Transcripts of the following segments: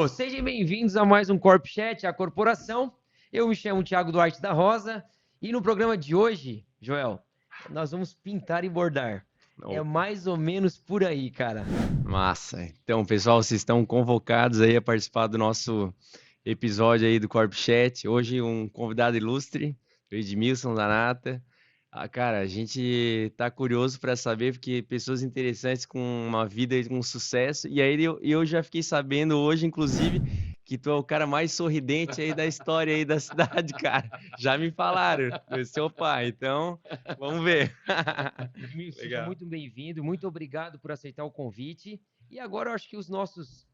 Sejam bem-vindos a mais um Corp Chat, a corporação. Eu me chamo Thiago Duarte da Rosa e no programa de hoje, Joel, nós vamos pintar e bordar. É mais ou menos por aí, cara. Massa. Então, pessoal, vocês estão convocados aí a participar do nosso episódio aí do Corp Chat. Hoje um convidado ilustre, o Edmilson Zanata. Cara, a gente tá curioso para saber porque pessoas interessantes com uma vida e com sucesso. E aí eu já fiquei sabendo hoje, inclusive, que tu é o cara mais sorridente aí da história aí da cidade, cara. Já me falaram, do seu pai. Então, vamos ver. Edmilson, seja muito bem-vindo, muito obrigado por aceitar o convite. E agora eu acho que os nossos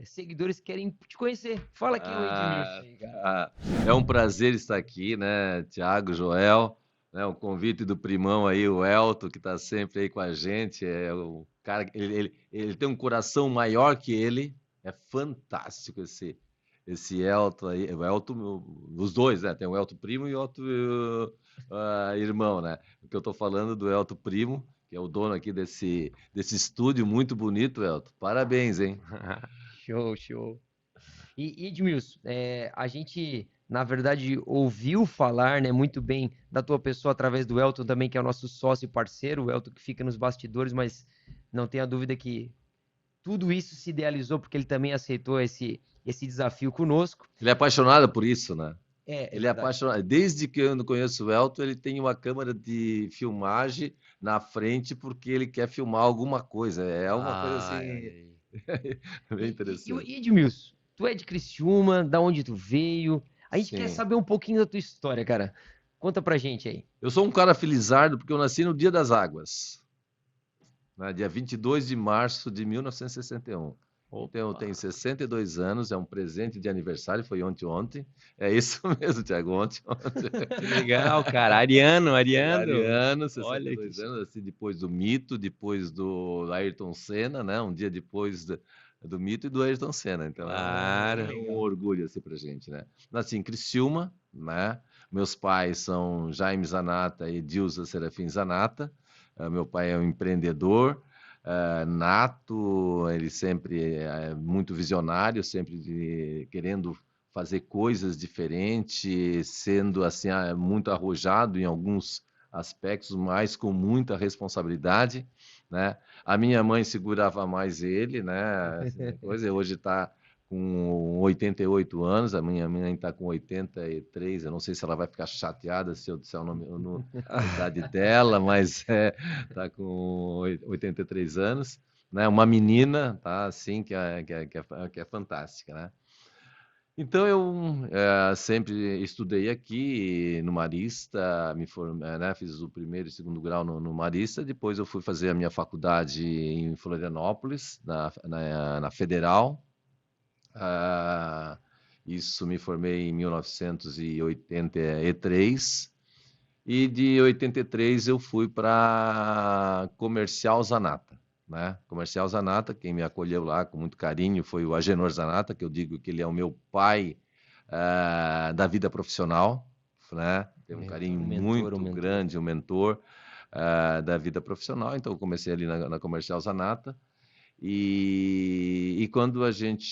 seguidores querem te conhecer. Fala quem é o Edmilson aí, cara. É um prazer estar aqui, né, Thiago, Joel, né, o convite do primão aí, o Elton, que está sempre aí com a gente, é o cara, ele tem um coração maior que ele, é fantástico esse Elton aí, o Elton, os dois, né, tem o Elton primo e o Elton irmão, né, o que eu estou falando do Elton primo, que é o dono aqui desse estúdio muito bonito, Elton, parabéns, hein? Show. E Edmilson, a gente, na verdade, ouviu falar, né, muito bem da tua pessoa através do Elton também, que é o nosso sócio e parceiro, o Elton que fica nos bastidores, mas não tenha dúvida que tudo isso se idealizou porque ele também aceitou esse desafio conosco. Ele é apaixonado por isso, né? Ele é apaixonado. Desde que eu não conheço o Elton, ele tem uma câmera de filmagem na frente porque ele quer filmar alguma coisa. É uma coisa assim bem interessante. E Edmilson, tu é de Criciúma, da onde tu veio? A gente quer saber um pouquinho da tua história, cara. Conta pra gente aí. Eu sou um cara felizardo porque eu nasci no Dia das Águas, né? Dia 22 de março de 1961. Então, eu tenho 62 anos, é um presente de aniversário, foi ontem. É isso mesmo, Thiago, ontem. Que legal, cara. Ariano. Ariano, 62 anos, assim, depois do Mito, depois do Ayrton Senna, né? Um dia depois do Mito e do Ayrton Senna. Então, claro. É um orgulho assim pra gente, né? Nasci em Criciúma, né? Meus pais são Jaime Zanata e Dilsa Serafim Zanata. Meu pai é um empreendedor nato, ele sempre é muito visionário, sempre querendo fazer coisas diferentes, sendo assim muito arrojado em alguns aspectos, mas com muita responsabilidade, né? A minha mãe segurava mais ele, né? Hoje está com 88 anos, a minha mãe está com 83, eu não sei se ela vai ficar chateada se eu disser o nome, a idade dela, mas está com 83 anos, né? Uma menina, tá, assim, que é fantástica, né? Então, eu sempre estudei aqui no Marista, me formei, né? Fiz o primeiro e segundo grau no Marista, depois eu fui fazer a minha faculdade em Florianópolis, na Federal. Isso me formei em 1983 e de 83 eu fui para Comercial Zanata, né? Comercial Zanata, quem me acolheu lá com muito carinho foi o Agenor Zanata, que eu digo que ele é o meu pai da vida profissional, né? Tem um carinho muito grande, um mentor da vida profissional. Então eu comecei ali na Comercial Zanata. E quando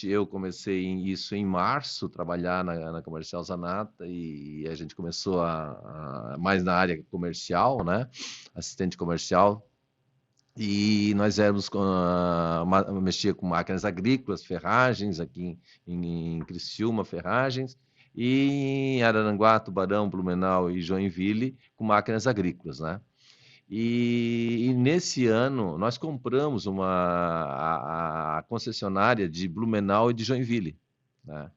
eu comecei isso em março, trabalhar na Comercial Zanata, e a gente começou mais na área comercial, né? Assistente comercial, e nós mexia com máquinas agrícolas, ferragens, aqui em Criciúma, ferragens, e em Araranguá, Tubarão, Blumenau e Joinville, com máquinas agrícolas, né? E nesse ano nós compramos a concessionária de Blumenau e de Joinville, né?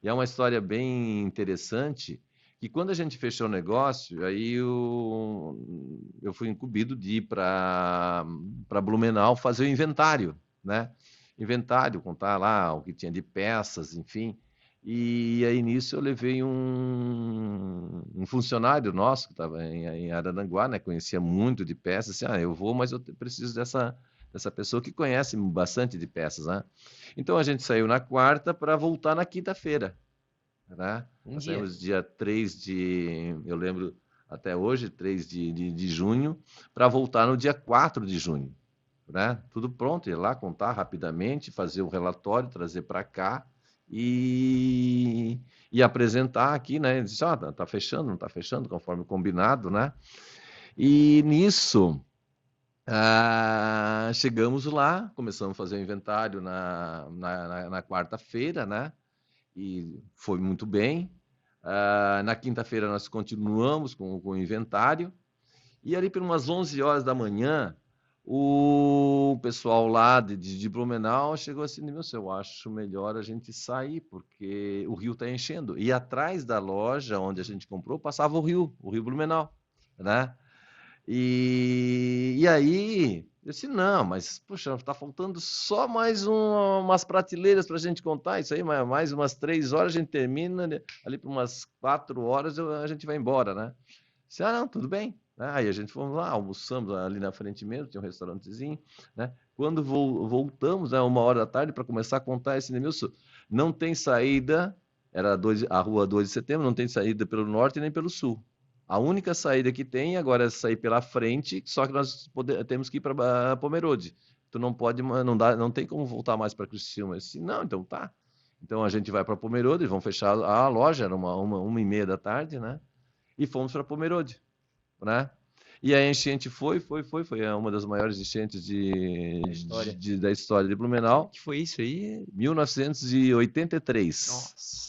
E é uma história bem interessante que quando a gente fechou o negócio, aí eu fui incumbido de ir para Blumenau fazer o inventário, né? Inventário, contar lá o que tinha de peças, enfim. E aí nisso eu levei um funcionário nosso que estava em Araranguá, né? Conhecia muito de peças, assim, eu vou, mas eu preciso dessa pessoa que conhece bastante de peças, né? Então a gente saiu na quarta para voltar na quinta-feira, né? Nós saímos dia 3 eu lembro até hoje, 3 de junho, para voltar no dia 4 de junho, né? Tudo pronto, ir lá contar rapidamente, fazer o relatório, trazer para cá e apresentar aqui, né? Ele disse, tá fechando, não está fechando, conforme combinado, né? E nisso, chegamos lá, começamos a fazer o inventário na quarta-feira, né? E foi muito bem. Na quinta-feira nós continuamos com o inventário, e ali por umas 11 horas da manhã, o pessoal lá de Blumenau chegou assim, meu senhor, eu acho melhor a gente sair, porque o rio está enchendo. E atrás da loja onde a gente comprou, passava o rio Blumenau, né? E aí, eu disse, não, mas, poxa, está faltando só mais umas prateleiras para a gente contar, isso aí, mais umas 3 horas a gente termina, né? Ali por umas 4 horas a gente vai embora, né? Disse, não, tudo bem. Aí a gente fomos lá, almoçamos ali na frente mesmo, tinha um restaurantezinho, né? Quando voltamos, né, 1 hora da tarde, para começar a contar esse negócio, não tem saída, era a rua 2 de setembro, não tem saída pelo norte nem pelo sul. A única saída que tem agora é sair pela frente, só que nós temos que ir para Pomerode. Tu não pode, não tem como voltar mais para Criciúma. Eu disse, não, então tá. Então a gente vai para Pomerode, vão fechar a loja, era 1h30 da tarde, né? E fomos para Pomerode, né? E a enchente foi uma das maiores enchentes da história de Blumenau. Que foi isso aí? 1983. Nossa.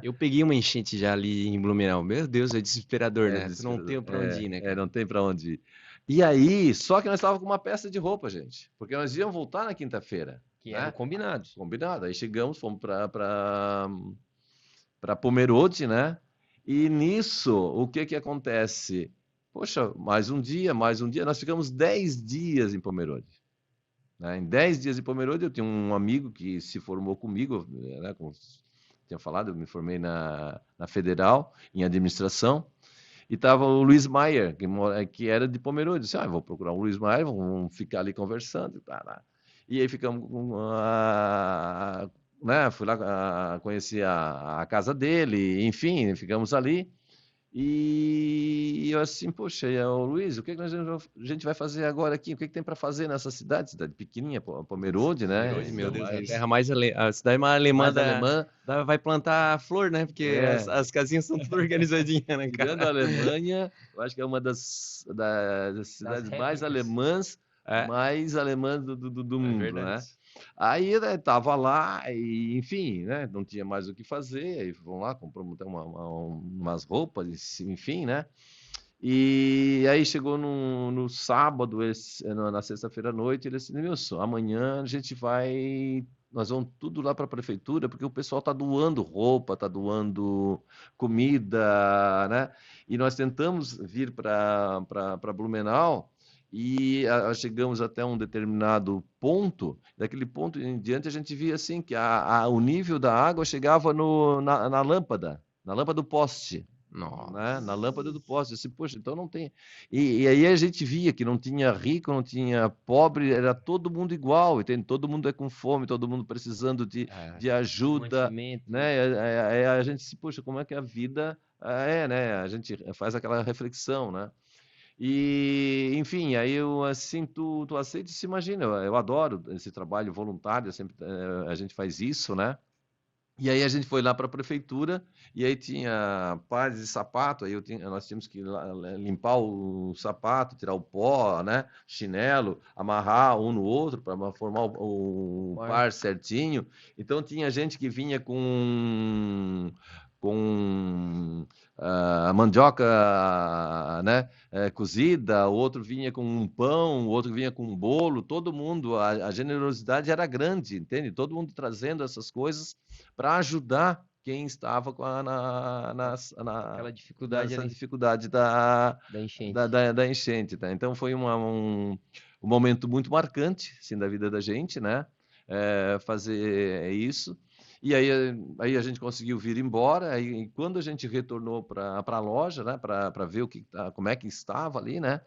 Eu peguei uma enchente já ali em Blumenau. Meu Deus, é desesperador, né? Tu não tem pra onde ir, né, cara? Não tem pra onde ir. E aí, só que nós estávamos com uma peça de roupa, gente. Porque nós íamos voltar na quinta-feira. Que era combinado. Combinado. Aí chegamos, fomos para Pomerode, né? E nisso, o que acontece? Poxa, mais um dia. Nós ficamos 10 dias em Pomerode. Né? Em 10 dias em Pomerode, eu tinha um amigo que se formou comigo, né? Como tinha falado, eu me formei na Federal, em administração, e estava o Luiz Maier, que era de Pomerode. Eu disse, vou procurar o Luiz Maier, vamos ficar ali conversando. E aí ficamos né, fui lá conheci a casa dele, enfim, ficamos ali. E eu assim, poxa, o Luiz, o que a gente vai fazer agora aqui? O que tem para fazer nessa cidade pequenininha, Pomerode, né? Pomerode, meu Deus, a terra a cidade mais alemã, vai plantar flor, né? Porque as casinhas são tudo organizadinhas, né, cara? Tirando a Alemanha, eu acho que é uma das cidades mais alemãs, do mundo, né? Aí estava lá, e, enfim, né? Não tinha mais o que fazer. Aí vamos lá, compramos até umas roupas, enfim, né? E aí chegou no sábado, na sexta-feira à noite, ele disse, Nilson, amanhã nós vamos tudo lá para a prefeitura, porque o pessoal está doando roupa, está doando comida, né? E nós tentamos vir para Blumenau, e chegamos até um determinado ponto, daquele ponto em diante a gente via assim que o nível da água chegava na lâmpada do poste. Né? Na lâmpada do poste. Assim, poxa, então não tem. E aí a gente via que não tinha rico, não tinha pobre, era todo mundo igual, entende? Todo mundo é com fome, todo mundo precisando de ajuda. Né? A gente se, poxa, como é que a vida né? A gente faz aquela reflexão, né? E, enfim, aí eu assim, tu aceita e se imagina, eu adoro esse trabalho voluntário, sempre a gente faz isso, né? E aí a gente foi lá para a prefeitura, e aí tinha pares de sapato, aí nós tínhamos que limpar o sapato, tirar o pó, né? Chinelo, amarrar um no outro para formar o par certinho. Então tinha gente que vinha com a mandioca, né, cozida, o outro vinha com um pão, o outro vinha com um bolo, todo mundo, a generosidade era grande, entende? Todo mundo trazendo essas coisas para ajudar quem estava aquela dificuldade da enchente. Tá? Então foi um momento muito marcante assim, da vida da gente, né? Fazer isso. E aí a gente conseguiu vir embora, e quando a gente retornou para a loja, né, para ver como é que estava ali, né?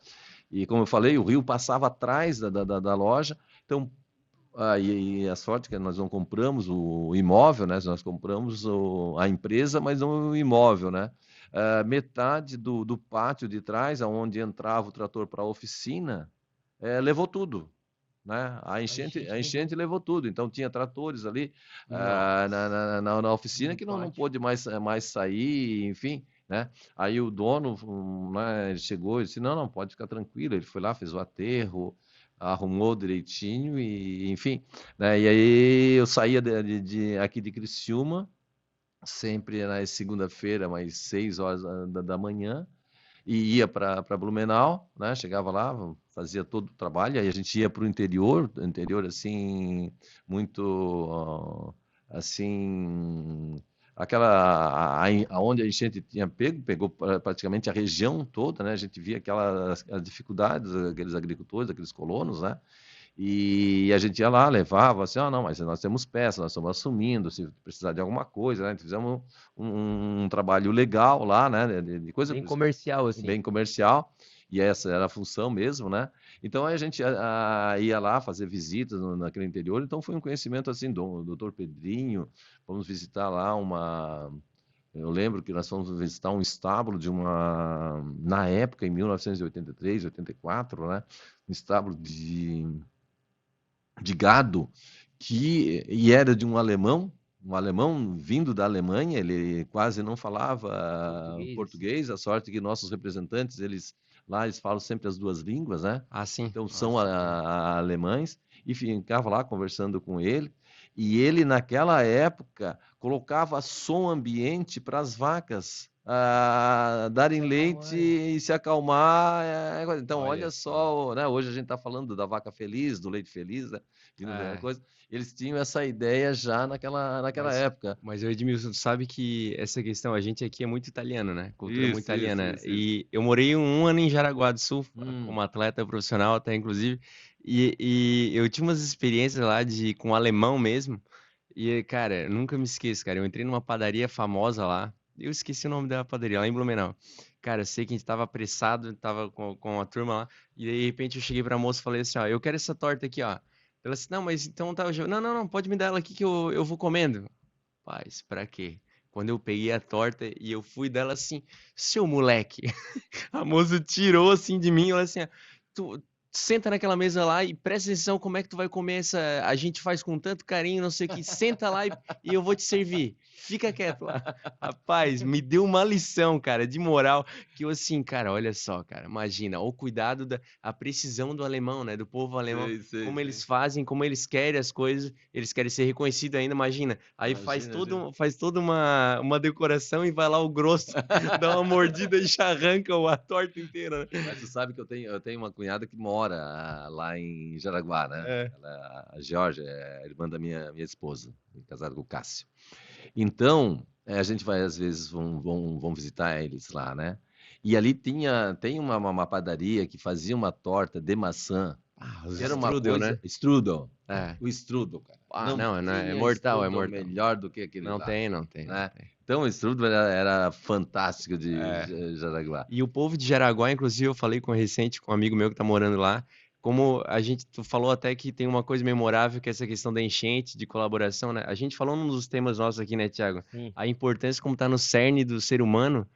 E como eu falei, o rio passava atrás da loja, então e a sorte que nós não compramos o imóvel, né? Nós compramos a empresa, mas não o imóvel, né? Metade do pátio de trás, aonde entrava o trator para a oficina, levou tudo. né? A enchente enchente levou tudo. Então tinha tratores ali Nossa, na oficina no que não pátio. pôde mais sair, enfim, né? Aí o dono, né, ele chegou e disse, não, pode ficar tranquilo. Ele foi lá, fez o aterro, arrumou direitinho e, enfim, né? E aí eu saía aqui de Criciúma, sempre na segunda-feira, mais 6 horas da manhã, e ia para Blumenau, né? Chegava lá, fazia todo o trabalho, aí a gente ia para o interior assim, muito assim, aonde a enchente tinha pegou praticamente a região toda, né? A gente via aquelas as dificuldades, aqueles agricultores, aqueles colonos, né? E a gente ia lá, levava assim, não, mas nós temos peças, nós estamos assumindo, se precisar de alguma coisa, né? Fizemos um trabalho legal lá, né? De coisa Bem comercial, assim. bem comercial, e essa era a função mesmo, né? Então a gente ia lá fazer visitas naquele interior, então foi um conhecimento assim do Dr. Pedrinho, fomos visitar lá eu lembro que nós fomos visitar um estábulo na época, em 1983, 84, né? Um estábulo de gado e era de um alemão vindo da Alemanha, ele quase não falava Português. português, a sorte que nossos representantes, eles falam sempre as duas línguas, né? Ah, sim. Então Ah, são sim. alemães, e ficava lá conversando com ele, e ele naquela época colocava som ambiente para as vacas darem Se leite acalmarem. e se acalmar. Então, Olha olha só. só, né? Hoje a gente está falando da vaca feliz, do leite feliz, né? Vindo da É, coisa. Eles tinham essa ideia já naquela mas, época. mas Edmilson, tu sabe que essa questão, a gente aqui é muito italiano, né? Cultura muito italiana. Isso. E eu morei um ano em Jaraguá do Sul, Hum, como atleta profissional até, inclusive. E eu tinha umas experiências lá com alemão mesmo. E, cara, eu nunca me esqueço, cara. Eu entrei numa padaria famosa lá. Eu esqueci o nome da padaria, lá em Blumenau. Cara, eu sei que a gente tava apressado, tava com a turma lá. E de repente eu cheguei pra moça e falei assim, ó, eu quero essa torta aqui, ó. Ela disse, não, mas então tá. Não, pode me dar ela aqui que eu vou comendo. Paz, pra quê? Quando eu peguei a torta e eu fui dela assim, seu moleque. A moça tirou assim de mim, ela assim, ó, tu senta naquela mesa lá e presta atenção como é que tu vai comer essa. A gente faz com tanto carinho, não sei o que. Senta lá e eu vou te servir. Fica quieto lá. Rapaz, me deu uma lição, cara, de moral, que eu assim, cara, olha só, cara, imagina, o cuidado a precisão do alemão, né, do povo alemão, como sei. eles fazem, como eles querem as coisas, eles querem ser reconhecidos ainda, imagina. Aí Imagina, faz toda uma decoração e vai lá o grosso, dá uma mordida e já arranca a torta inteira, né? Mas tu sabe que eu tenho uma cunhada que mora lá em Jaraguá, né? É. A Georgia é a irmã da minha esposa, casada com o Cássio. Então, a gente vai, às vezes, vão visitar eles lá, né? E ali tem uma padaria que fazia uma torta de maçã, Ah, os que era uma strudel, coisa. né? Strudel. É. O strudel, cara. Ah, Não não, é tinha mortal, é strudel mortal. melhor do que aquele Não lá, tem, não tem, não né? tem. Então, o strudel era fantástico de É. Jaraguá. E o povo de Jaraguá, inclusive, eu falei recente com um amigo meu que tá morando lá, como tu falou até que tem uma coisa memorável que é essa questão da enchente, de colaboração, né? A gente falou num dos temas nossos aqui, né, Thiago? Sim. A importância como tá no cerne do ser humano,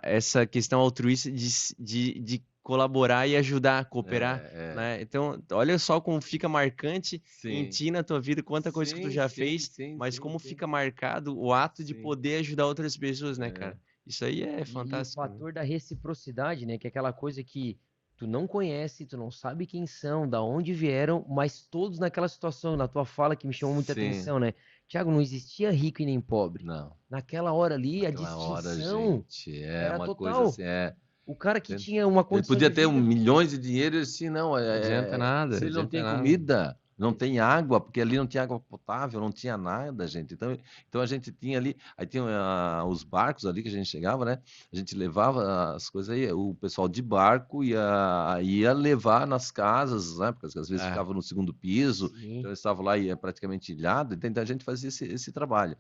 essa questão altruísta de colaborar e ajudar, cooperar, É. né? Então, olha só como fica marcante em Sim. ti, na tua vida, quanta coisa que tu já Sim, fez, sim, mas sim, como sim. fica marcado o ato de Sim. poder ajudar outras pessoas, né, É. cara? Isso aí é E o fantástico, né? fator da reciprocidade, né? Que é aquela coisa que tu não conhece, tu não sabe quem são, da onde vieram, mas todos naquela situação, na tua fala que me chamou muita Sim. atenção, né? Tiago, não existia rico e nem pobre. Não. Naquela hora ali, a Naquela hora, distinção gente, é era uma coisa total. assim, O cara que tinha uma ele condição podia de ter vida. milhões de dinheiro e assim, não, Não adianta nada, se ele não adianta tem nada. comida, não tem água, porque ali não tinha água potável, não tinha nada, gente. Então a gente tinha ali, aí tinha os barcos ali que a gente chegava, né? A gente levava as coisas aí, o pessoal de barco ia levar nas casas, né? Porque às vezes É, ficava no segundo piso, Sim. então eles estavam lá e é praticamente ilhado, então a gente fazia esse trabalho.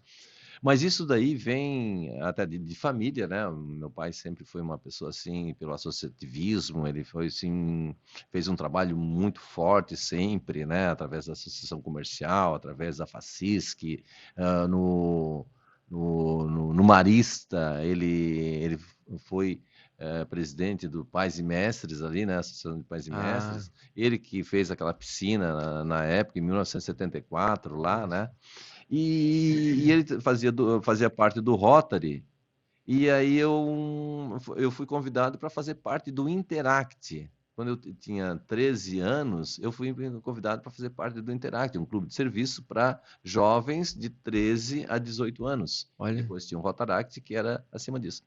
Mas isso daí vem até de família, né? O meu pai sempre foi uma pessoa assim, pelo associativismo, ele foi assim, fez um trabalho muito forte sempre, né? Através da associação comercial, através da FACISC, no, no Marista, ele foi presidente do Pais e Mestres ali, né, Associação de Pais e Mestres, ele que fez aquela piscina na época, em 1974, lá, né, e ele fazia parte do Rotary, e aí eu fui convidado para fazer parte do Interact. Quando eu tinha 13 anos, eu fui convidado para fazer parte do Interact, um clube de serviço para jovens de 13 a 18 anos. Olha. Depois tinha o Rotaract, que era acima disso.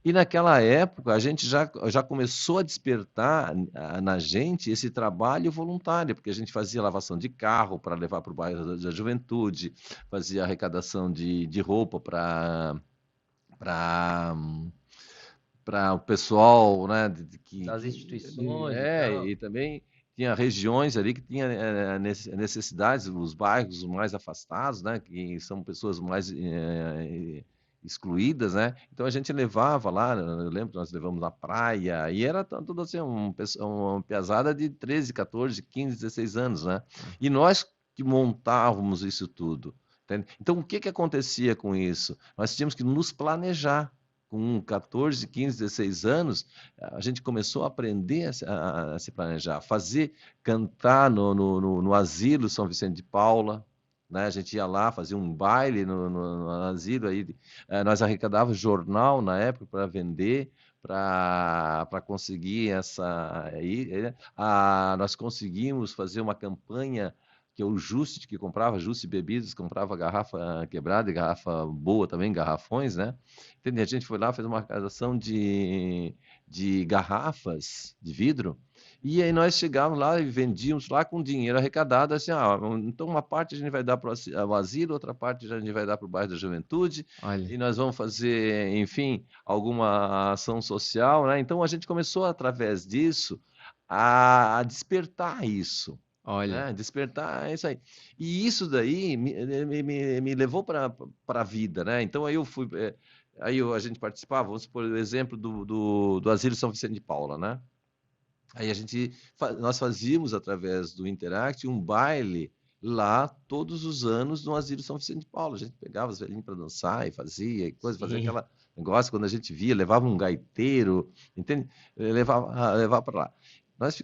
E naquela época, a gente já começou a despertar na gente esse trabalho voluntário, porque a gente fazia lavação de carro para levar para o bairro da juventude, fazia arrecadação de roupa para o pessoal, né, Das instituições e tal. e também tinha regiões ali que tinha necessidades, os bairros mais afastados, né, que são pessoas mais excluídas, né? Então a gente levava lá, eu lembro que nós levamos na praia, e era tudo assim, uma pesada de 13, 14, 15, 16 anos, né? E nós que montávamos isso tudo. Entende? Então o que acontecia com isso? Nós tínhamos que nos planejar. Com 14, 15, 16 anos, a gente começou a aprender a se planejar, cantar no asilo São Vicente de Paula, né? A gente ia lá, fazia um baile no asilo, aí, nós arrecadávamos jornal na época para vender, para conseguir nós conseguimos fazer uma campanha que é o Juste, que comprava Juste Bebidas, comprava garrafa quebrada e garrafa boa também, garrafões, né? Entendeu? A gente foi lá, fez uma arrecadação de garrafas de vidro, e aí nós chegávamos lá e vendíamos lá com dinheiro arrecadado, assim, então uma parte a gente vai dar para o asilo, outra parte a gente vai dar para o bairro da juventude, Olha. e nós vamos fazer, enfim, alguma ação social, né? Então a gente começou, através disso, a despertar isso. Olha. Né? Despertar, é isso aí. E isso daí me levou para a vida, né? Então aí eu fui... a gente participava, vamos supor, o exemplo do Asilo São Vicente de Paula, né? Aí nós fazíamos, através do Interact, um baile lá todos os anos no Asilo São Vicente de Paula. A gente pegava os velhinhos para dançar e fazia, fazia aquela negócio, quando a gente via, levava um gaiteiro, entende? Levava para lá.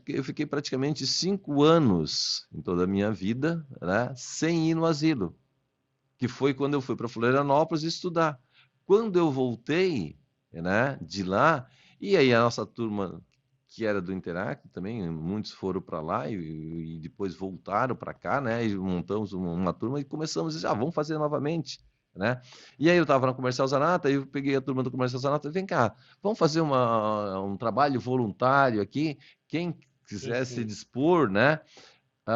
Eu fiquei praticamente 5 anos em toda a minha vida, né, sem ir no asilo, que foi quando eu fui para Florianópolis estudar. Quando eu voltei, né, de lá, e aí a nossa turma, que era do Interact também, muitos foram para lá e depois voltaram para cá, né, e montamos uma turma e começamos a dizer, vamos fazer novamente. Né? E aí eu estava na Comercial Zanata, eu peguei a turma do Comercial Zanata e vem cá, vamos fazer um trabalho voluntário aqui, quem quiser se dispor, né?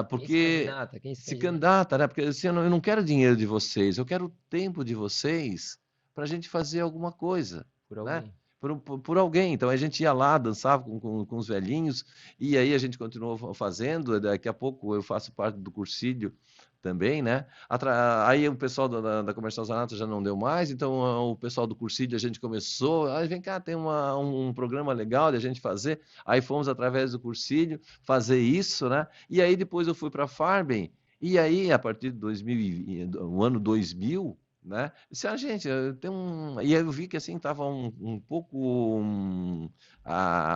Porque se candidata, né? Porque assim, eu não quero dinheiro de vocês, eu quero o tempo de vocês para a gente fazer alguma coisa, Por né? alguém. Por alguém. Então a gente ia lá, dançava com os velhinhos, e aí a gente continuou fazendo. Daqui a pouco eu faço parte do Cursídio também, né? Aí o pessoal da Comercial Zanata já não deu mais, então o pessoal do Cursídio a gente começou. Aí vem cá, tem um programa legal de a gente fazer. Aí fomos através do Cursídio fazer isso, né? E aí depois eu fui para a Farben, e aí a partir do ano 2000, né? Disse, gente, tem um... E aí eu vi que assim estava um pouco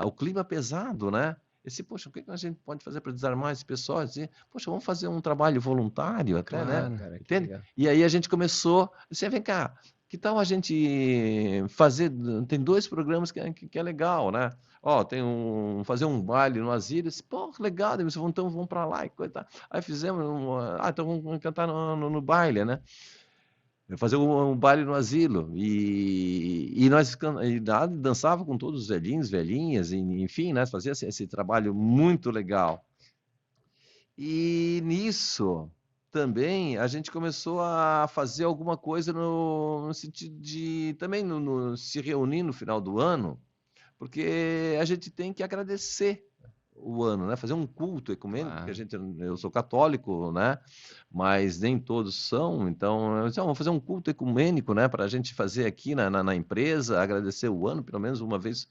o clima pesado, né? Disse, poxa, o que a gente pode fazer para desarmar esse pessoal? Disse, poxa, vamos fazer um trabalho voluntário até, né? Cara, Entende? legal. E aí a gente começou, disse, vem cá, que tal a gente fazer, tem 2 programas que é legal, né? Fazer um baile no asilo, disse, pô, legal, então vamos para lá e coisa. Aí fizemos, então vamos cantar no baile, né? Fazer um baile no asilo e nós dançava com todos os velhinhos, velhinhas, enfim, nós fazia esse trabalho muito legal. E nisso também a gente começou a fazer alguma coisa no sentido de também se reunir no final do ano, porque a gente tem que agradecer o ano, né? Fazer um culto ecumênico, porque eu sou católico, né? Mas nem todos são, então vamos fazer um culto ecumênico, né? Para a gente fazer aqui na empresa, agradecer o ano, pelo menos uma vez,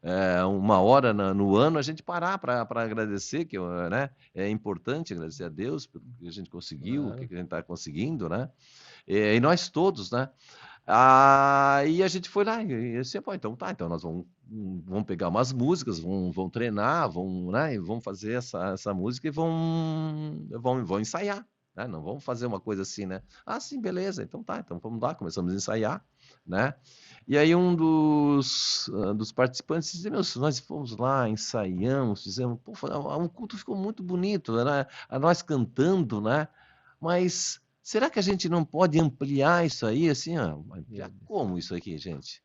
1 hora no ano, a gente parar para agradecer, né? É importante agradecer a Deus pelo que a gente conseguiu, o que a gente está conseguindo, né? e nós todos, né? Aí a gente foi lá e assim, pô, então tá, então nós vamos pegar umas músicas, vamos treinar, né, e vamos fazer essa música e vamos ensaiar, né? Não vamos fazer uma coisa assim, né? Ah, sim, beleza, então tá, então vamos lá, começamos a ensaiar, né? E aí um dos participantes disse, meu, nós fomos lá, ensaiamos, fizemos, pô, o culto ficou muito bonito, né? A nós cantando, né? Mas será que a gente não pode ampliar isso aí, assim, ó? Ampliar como isso aqui, gente?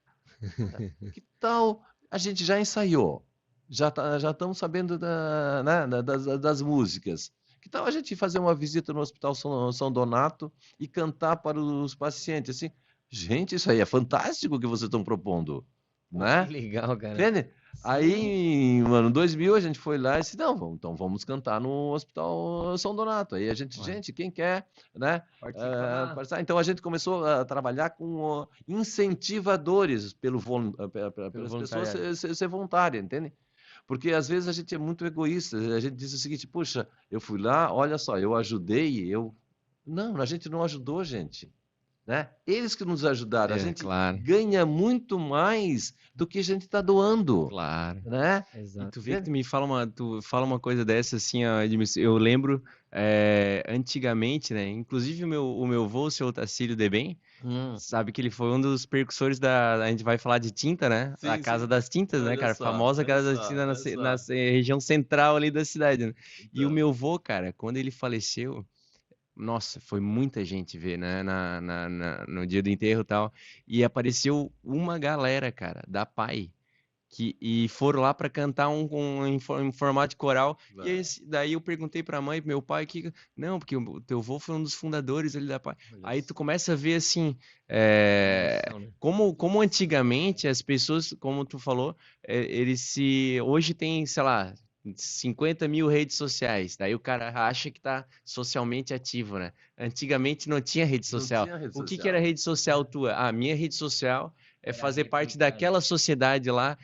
Que tal a gente já ensaiou? Já estamos sabendo né, das músicas. Que tal a gente fazer uma visita no Hospital São Donato e cantar para os pacientes? Assim, gente, isso aí é fantástico que vocês estão propondo, Pô, que né? legal, cara. Entende? Sim. Aí, mano, 2000 a gente foi lá e disse, não, então vamos cantar no Hospital São Donato. Aí a gente, quem quer, né? Participar. Então a gente começou a trabalhar com incentivadores pelas pessoas ser voluntária, entende? Porque às vezes a gente é muito egoísta, a gente diz o seguinte, puxa, eu fui lá, olha só, eu ajudei, Não, a gente não ajudou, gente. Né? Eles que nos ajudaram, a gente claro. ganha muito mais do que a gente está doando. Claro. Né? E tu vê que tu fala uma coisa dessa assim, ó, Edmilson, eu lembro antigamente, né? Inclusive o meu avô, o seu Otacílio Debem, sabe que ele foi um dos percussores a gente vai falar de tinta, né? Sim, A Casa das Tintas, né, olha cara? só, Famosa olha Casa das só, Tintas olha na só. região central ali da cidade, né? E o Então. meu avô, cara, quando ele faleceu, nossa, foi muita gente ver, né, no dia do enterro e tal, e apareceu uma galera, cara, da PAI, e foram lá para cantar em formato de coral. Vai. E daí eu perguntei para a mãe, pro meu pai, não, porque o teu avô foi um dos fundadores ali da PAI. Aí tu começa a ver assim, como antigamente as pessoas, como tu falou, hoje tem, sei lá, 50 mil redes sociais, daí o cara acha que tá socialmente ativo, né? Antigamente não tinha rede social. O que era rede social tua? A minha rede social é fazer parte daquela sociedade lá,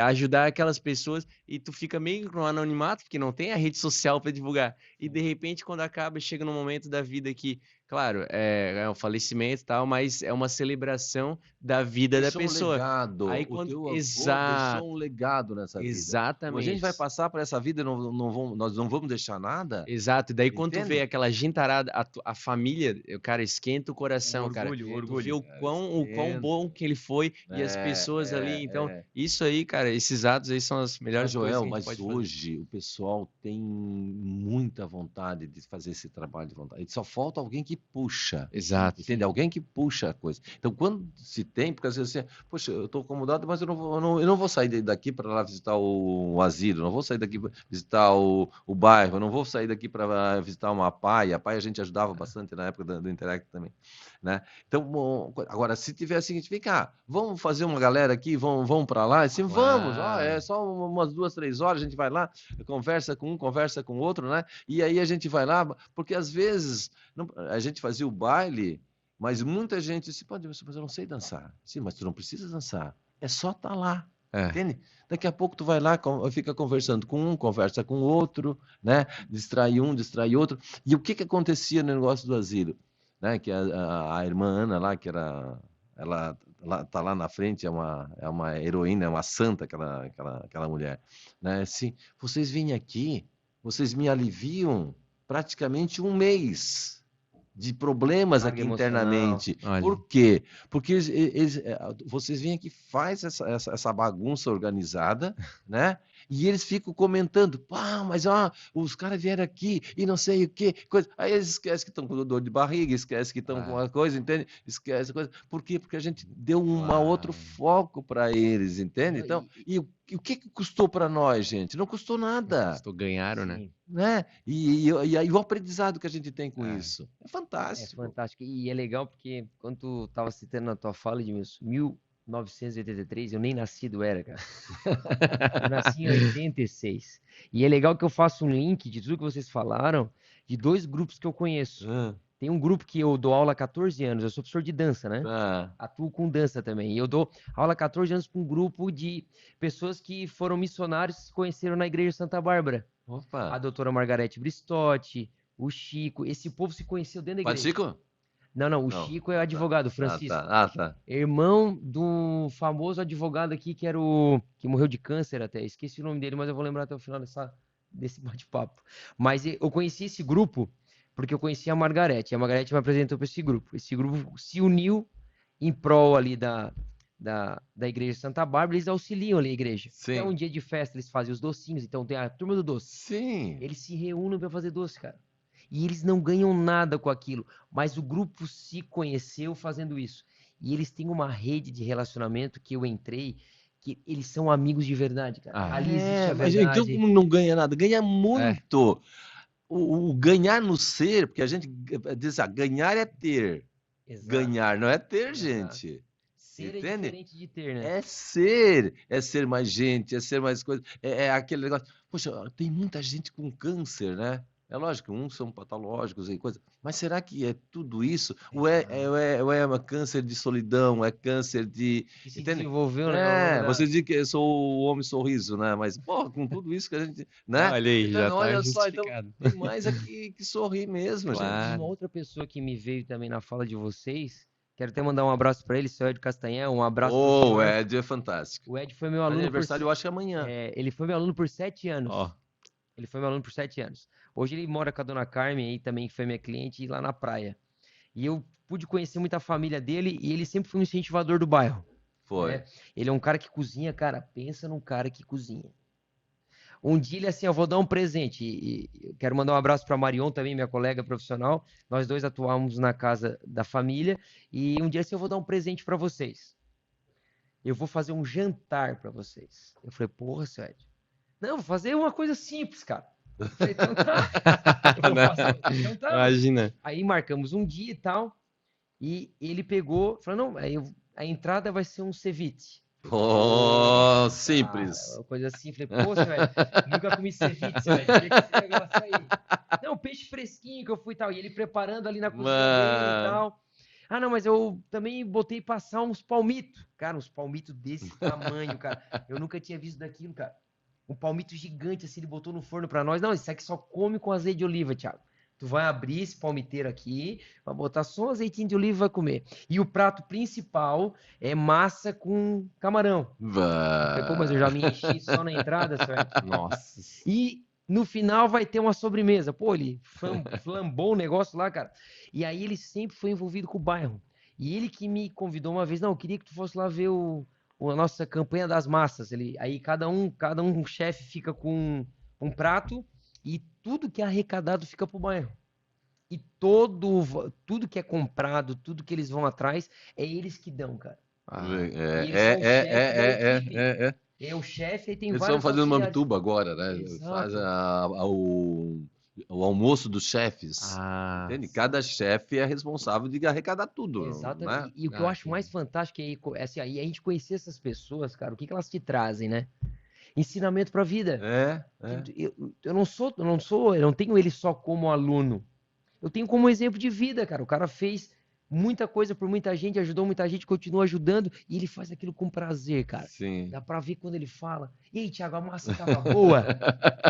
ajudar aquelas pessoas, e tu fica meio no anonimato, porque não tem a rede social para divulgar. E de repente, quando acaba, chega num momento da vida que, claro, é um falecimento e tal, mas é uma celebração da vida da pessoa. Legado. Aí o teu avô Exato. deixou um legado nessa vida. Exatamente. A gente vai passar por essa vida, nós não vamos deixar nada. Exato. E daí quando tu vê aquela gentarada, a família, o cara esquenta o coração, orgulho, cara. orgulho. Tu vê o quão bom que ele foi e as pessoas ali. Então, isso aí, cara, esses atos aí são as melhores coisas que a gente pode fazer. Mas hoje o pessoal tem muita vontade de fazer esse trabalho de vontade. Só falta alguém que puxa. Exato. Entende? Alguém que puxa a coisa. Então, quando se tem, porque às vezes assim, poxa, eu estou acomodado, mas eu não vou sair daqui para lá visitar o asilo, não vou sair daqui para visitar o bairro, eu não vou sair daqui para visitar uma PAI. A PAI a gente ajudava bastante na época do Interact também. Né? Então, bom, agora, se tiver assim, vem cá, vamos fazer uma galera aqui, vamos para lá? Assim, vamos, é só umas 2, 3 horas, a gente vai lá, conversa com um, conversa com o outro, né? E aí a gente vai lá, porque às vezes a gente fazia o baile, mas muita gente disse, pode, mas eu não sei dançar. Sim, mas tu não precisa dançar, é só estar lá. Entende? Daqui a pouco tu vai lá, fica conversando com um, conversa com o outro, né? Distrai um, distrai outro. E o que acontecia no negócio do asilo? Né? Que a irmã Ana lá, que ela tá lá na frente, é uma heroína, é uma santa aquela mulher, né? Assim, vocês vêm aqui, vocês me aliviam praticamente um mês de problemas aqui internamente. Por quê? Porque vocês vêm aqui, faz essa bagunça organizada, né? E eles ficam comentando, mas os caras vieram aqui e não sei o que, coisa. Aí eles esquecem que estão com dor de barriga, esquecem que estão com uma coisa, entende? Esquece a coisa. Por quê? Porque a gente deu outro foco para eles, entende? Então, e o que custou para nós, gente? Não custou nada. Custou, ganharam, né? Né? E o aprendizado que a gente tem com isso. É fantástico. É fantástico. E é legal porque quando tu estava citando na tua fala, Edmilson, 1983, eu nem nascido era, cara. Eu nasci em 86. E é legal que eu faço um link de tudo que vocês falaram, de 2 grupos que eu conheço. Tem um grupo que eu dou aula há 14 anos, eu sou professor de dança, né? Atuo com dança também. E eu dou aula há 14 anos para um grupo de pessoas que foram missionários e se conheceram na Igreja Santa Bárbara. Opa. A doutora Margarete Bristotti, o Chico, esse povo se conheceu dentro da igreja. Chico? Não, o Não. Chico é advogado, Ah, Francisco. tá. Irmão do famoso advogado aqui que era o que morreu de câncer até. Esqueci o nome dele, mas eu vou lembrar até o final desse bate-papo. Mas eu conheci esse grupo porque eu conheci a Margarete. E a Margarete me apresentou para esse grupo. Esse grupo se uniu em prol ali da Igreja Santa Bárbara. Eles auxiliam ali a igreja. Sim. É um dia de festa, eles fazem os docinhos. Então tem a turma do doce. Sim. Eles se reúnem para fazer doce, cara. E eles não ganham nada com aquilo, mas o grupo se conheceu fazendo isso. E eles têm uma rede de relacionamento que eu entrei, que eles são amigos de verdade, cara. Ali existe a Mas então verdade. como não ganha nada? Ganha muito. O ganhar no ser, porque a gente diz ganhar é ter. Exato. Ganhar não é ter, Exato. gente. Ser Entende? é diferente de ter, né? É ser mais gente, é ser mais coisa. É aquele negócio. Poxa, tem muita gente com câncer, né? É lógico, uns são patológicos e coisa. Mas será que é tudo isso? Ou é câncer de solidão? É câncer de. Que se Entende? desenvolveu, né, ao longo da... Você diz que eu sou o homem sorriso, né? Mas, porra, com tudo isso que a gente. Né? Olha aí, Então, já tá olha só, então justificado. tem mais aqui que sorrir mesmo, gente. Claro. Uma outra pessoa que me veio também na fala de vocês, quero até mandar um abraço para ele, seu Ed Castanhel, um abraço pro O senhor. Ed é fantástico. O Ed foi meu aluno Aniversário, eu acho que é amanhã. ele foi meu aluno por 7 anos. Ó, Ele foi meu aluno por 7 anos. Hoje ele mora com a dona Carmen aí também, que foi minha cliente, lá na praia. E eu pude conhecer muita família dele e ele sempre foi um incentivador do bairro. Foi. Né? Ele é um cara que cozinha, cara, pensa num cara que cozinha. Um dia ele assim, eu vou dar um presente. E eu quero mandar um abraço para Marion também, minha colega profissional. Nós dois atuamos na casa da família. E um dia assim, eu vou dar um presente para vocês. Eu vou fazer um jantar para vocês. Eu falei, porra, seu Ed. Não, vou fazer uma coisa simples, cara. Eu falei, então tá. Eu vou fazer, então tá. imagina. Aí marcamos um dia e tal. E ele pegou, falou, não, a entrada vai ser um ceviche. Oh, simples. Uma coisa assim, falei, poxa, velho, nunca comi ceviche, velho, que esse negócio aí. Não, peixe fresquinho que eu fui e tal, e ele preparando ali na cozinha dele e tal. Ah, não, mas eu também botei passar uns palmitos. Cara, uns palmitos desse tamanho, cara. Eu nunca tinha visto daquilo, cara. Um palmito gigante, assim, ele botou no forno pra nós. Não, isso aqui só come com azeite de oliva, Thiago. Tu vai abrir esse palmiteiro aqui, vai botar só um azeitinho de oliva e vai comer. E o prato principal é massa com camarão. Falei, pô, mas eu já me enchi só na entrada, certo? Nossa. E no final vai ter uma sobremesa. Pô, ele flambou o negócio lá, cara. E aí ele sempre foi envolvido com o bairro. E ele que me convidou uma vez, não, eu queria que tu fosse lá ver a nossa campanha das massas. Aí cada um chefe fica com um prato e tudo que é arrecadado fica pro bairro. E tudo que é comprado, tudo que eles vão atrás, é eles que dão, cara. É o chefe, aí tem Eles vários estão fazendo auxiliares. Mamituba agora, né? Exato. Faz o almoço dos chefes. Ah, Entende? Cada chefe é responsável de arrecadar tudo. Exatamente. Né? E o que eu acho mais fantástico é assim, aí a gente conhecer essas pessoas, cara, o que elas te trazem, né? Ensinamento pra vida. Eu não tenho ele só como aluno. Eu tenho como exemplo de vida, cara. O cara fez muita coisa por muita gente, ajudou muita gente, continua ajudando e ele faz aquilo com prazer, cara. Sim. Dá pra ver quando ele fala: "E aí, Thiago, a massa tava boa?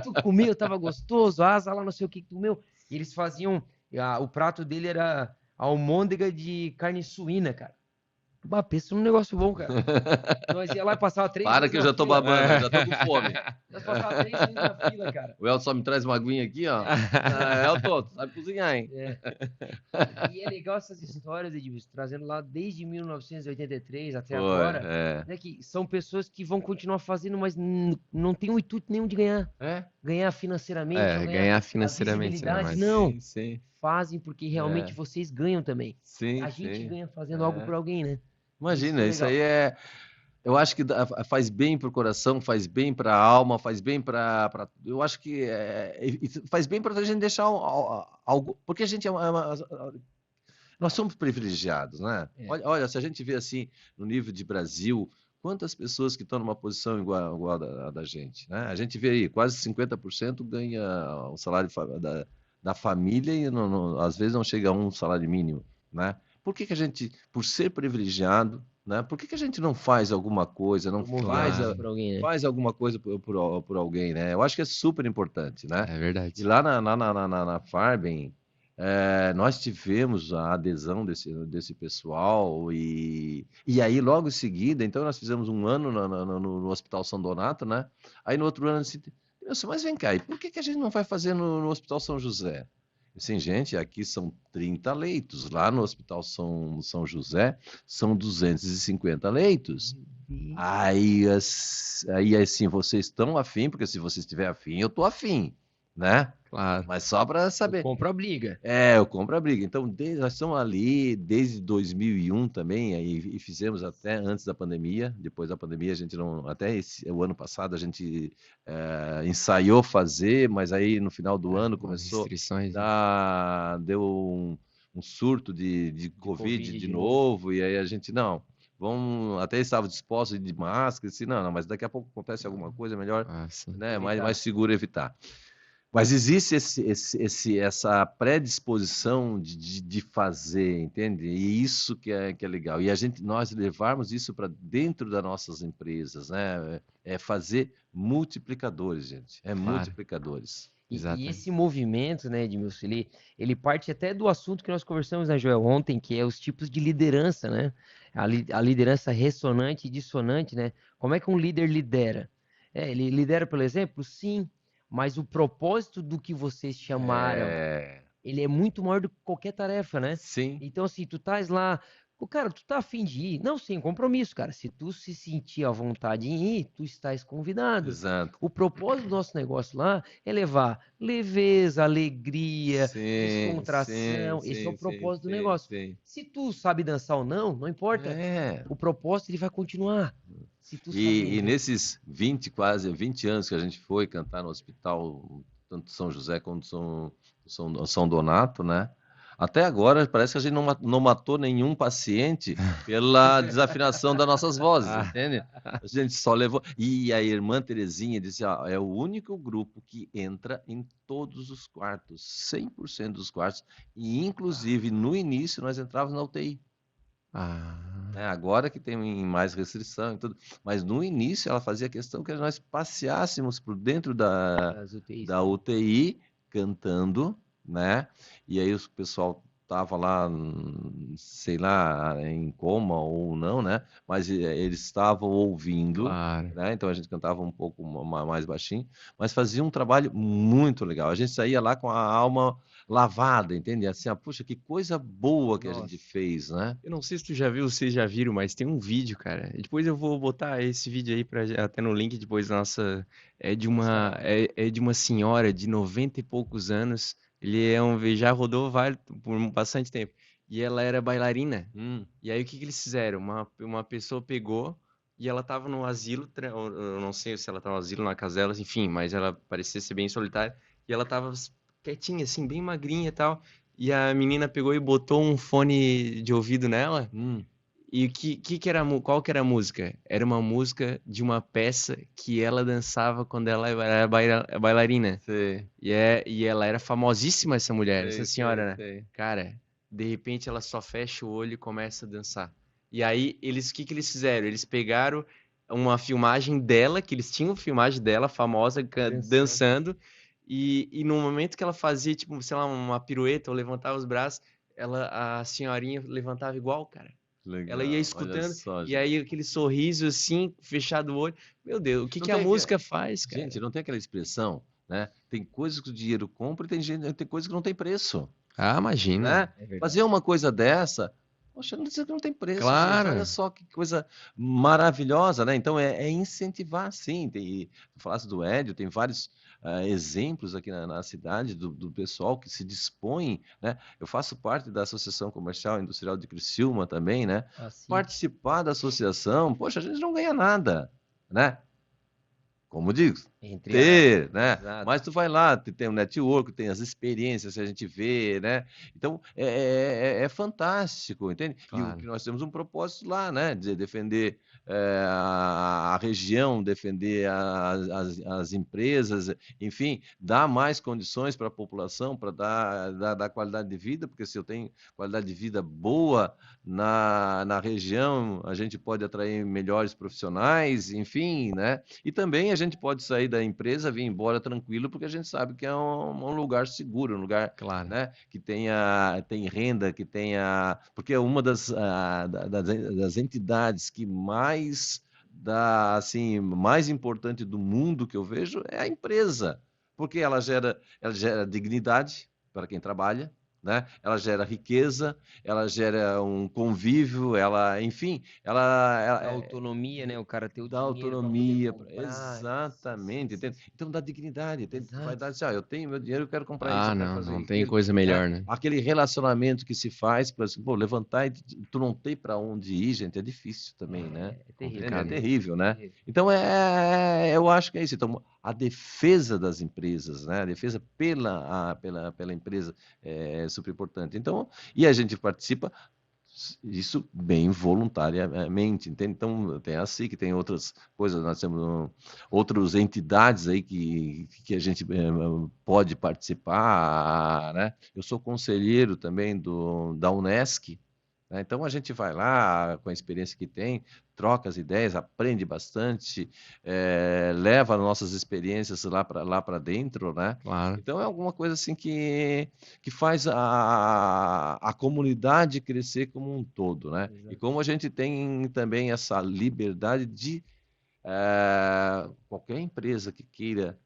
Tu comeu, tava gostoso? A asa lá, não sei o que tu comeu." E eles faziam, o prato dele era almôndega de carne suína, cara. Pensa num negócio bom, cara. Nós ia lá e passava 3 Para dias que eu na já tô fila. babando, já tô com fome. Nós passava 3 dias na fila, cara. O Elton só me traz uma aguinha aqui, ó. Elton, tu sabe cozinhar, hein? E é legal essas histórias, Edmilson, trazendo lá desde 1983 até agora, né, que são pessoas que vão continuar fazendo, mas não tem o intuito nenhum de ganhar. Ganhar financeiramente. ganhar financeiramente. A visibilidade, Mas... não. Sim. Fazem porque realmente vocês ganham também. Sim, a gente sim. ganha fazendo algo por alguém, né? Imagina, isso aí é... Eu acho que faz bem pro coração, faz bem pra alma, faz bem pra... Eu acho que faz bem pra gente deixar algo... Porque a gente nós somos privilegiados, né? Olha, se a gente vê assim, no nível de Brasil, quantas pessoas que estão numa posição igual a da gente, né? A gente vê aí, quase 50% ganha o salário da família e às vezes não chega a um salário mínimo, né? Por que a gente, por ser privilegiado, né? Por que a gente não faz alguma coisa, faz alguma coisa por alguém, né? Eu acho que é super importante, né? É verdade. E lá na Farben, Nós tivemos a adesão desse pessoal e aí logo em seguida, então nós fizemos um ano no Hospital São Donato, né? Aí no outro ano assim, mas vem cá, e por que a gente não vai fazer no Hospital São José? Assim, gente, aqui são 30 leitos, lá no Hospital São José são 250 leitos. Aí assim, vocês estão afim, porque se você estiver afim, eu tô afim, né? Claro. Mas só para Eu saber. compro a briga. Eu compro a briga. Então, nós estamos ali desde 2001 também, aí, e fizemos até antes da pandemia. Depois da pandemia, a gente não. Até o ano passado, a gente ensaiou fazer, mas aí no final do ano As começou restrições. deu um surto de Covid Covid de de novo, e aí a gente, não. Vamos, até estava disposto de máscara, disse, não, mas daqui a pouco acontece alguma coisa, é melhor, Sim. né, Evitar. mais seguro evitar. Mas existe essa predisposição de fazer, entende? E isso que é legal. E nós levarmos isso para dentro das nossas empresas, né? É fazer multiplicadores, gente. Claro. Multiplicadores. E Exatamente. esse movimento, né, Edmilson, ele parte até do assunto que nós conversamos, né, Joel, ontem, que é os tipos de liderança, né? A liderança ressonante e dissonante, né? Como é que um líder lidera? Ele lidera pelo exemplo? Sim, mas o propósito do que vocês chamaram, ele é muito maior do que qualquer tarefa, né? Sim. Então, assim, tu estás lá, cara, tu tá afim de ir? Não, sem compromisso, cara. Se tu se sentir à vontade em ir, tu estás convidado. Exato. O propósito do nosso negócio lá é levar leveza, alegria, Sim, descontração. sim, Esse é o sim, propósito do sim, negócio. sim. Se tu sabe dançar ou não, não importa. O propósito ele vai continuar. Se tu sabe. E nesses quase 20 anos que a gente foi cantar no hospital, tanto São José quanto São Donato, né? Até agora parece que a gente não matou nenhum paciente pela desafinação das nossas vozes, entende? A gente só levou. E a irmã Terezinha disse: é o único grupo que entra em todos os quartos, 100% dos quartos. E inclusive no início nós entrávamos na UTI. Agora que tem mais restrição e tudo, mas no início ela fazia questão que nós passeássemos por dentro da UTI cantando, né? E aí o pessoal tava lá, sei lá, em coma ou não, né? Mas eles estavam ouvindo, né? Então a gente cantava um pouco mais baixinho, mas fazia um trabalho muito legal. A gente saía lá com a alma lavada, entende? Assim, puxa, que coisa boa que a gente fez, né? Eu não sei se tu já viu, vocês já viram, mas tem um vídeo, cara. Depois eu vou botar esse vídeo aí até no link depois da nossa. É de uma senhora de 90 e poucos anos. Já rodou por bastante tempo. E ela era bailarina. E aí o que eles fizeram? Uma pessoa pegou e ela tava no asilo, eu não sei se ela tava no asilo, na casa delas, enfim, mas ela parecia ser bem solitária. E ela tava quietinha, assim, bem magrinha e tal. E a menina pegou e botou um fone de ouvido nela. E qual que era a música? Era uma música de uma peça que ela dançava quando ela era bailarina. Sei. E ela era famosíssima, essa mulher, Sei, essa senhora, né? sei. Cara, de repente ela só fecha o olho e começa a dançar. E aí, o que eles fizeram? Eles pegaram uma filmagem dela, que eles tinham filmagem dela, famosa, dançando. E no momento que ela fazia, tipo, sei lá, uma pirueta ou levantava os braços, a senhorinha levantava igual, cara. Legal, Ela ia escutando, só, e aí aquele sorriso assim, fechado o olho. Meu Deus, o que a música faz, cara? Gente, não tem aquela expressão, né? Tem coisas que o dinheiro compra e tem coisas que não tem preço. Imagina. Né? Fazer uma coisa dessa, poxa, não dizer que não tem preço, claro. gente. Olha só que coisa maravilhosa, né? Então é incentivar, sim. Tu falasse do Hélio, tem vários exemplos aqui na cidade do pessoal que se dispõe, né? Eu faço parte da Associação Comercial e Industrial de Criciúma também, né? Participar da associação, poxa, a gente não ganha nada, né? Como digo, né? Exato. Mas tu vai lá, tem um network, tem as experiências que a gente vê, né? Então, é fantástico, entende? Claro. E nós temos um propósito lá, né? De defender a região, defender as empresas, enfim, dar mais condições para a população, para dar qualidade de vida, porque se eu tenho qualidade de vida boa na região, a gente pode atrair melhores profissionais, enfim, né? E também a gente pode sair da empresa, vir embora tranquilo, porque a gente sabe que é um lugar seguro, um lugar, Claro. né, que tem renda, que tenha... Porque é uma das entidades que mais assim, mais importante do mundo que eu vejo é a empresa, porque ela gera dignidade para quem trabalha, né? Ela gera riqueza, ela gera um convívio, enfim, Dá autonomia, né? O cara ter o dá dinheiro para poder autonomia, comprar. exatamente, entende? Então dá dignidade, vai Exato. dar assim, eu tenho meu dinheiro, eu quero comprar isso, Ah, eu quero não, fazer não tem aquilo, coisa né? melhor, né? Aquele relacionamento que se faz para levantar e tu não tem para onde ir, gente, é difícil também, né? É terrível. É Complicado. terrível, né? Terrível. Então eu acho que é isso. Então a defesa das empresas, né? A defesa pela empresa é super importante. Então, e a gente participa isso bem voluntariamente, entende? Então tem a SIC, tem outras coisas, nós temos outras entidades aí que a gente pode participar, né? Eu sou conselheiro também da Unesc, né? Então a gente vai lá com a experiência que tem, troca as ideias, aprende bastante, leva nossas experiências lá para dentro, né? Claro. Então é alguma coisa assim que faz a comunidade crescer como um todo, né? E como a gente tem também essa liberdade de qualquer empresa que queira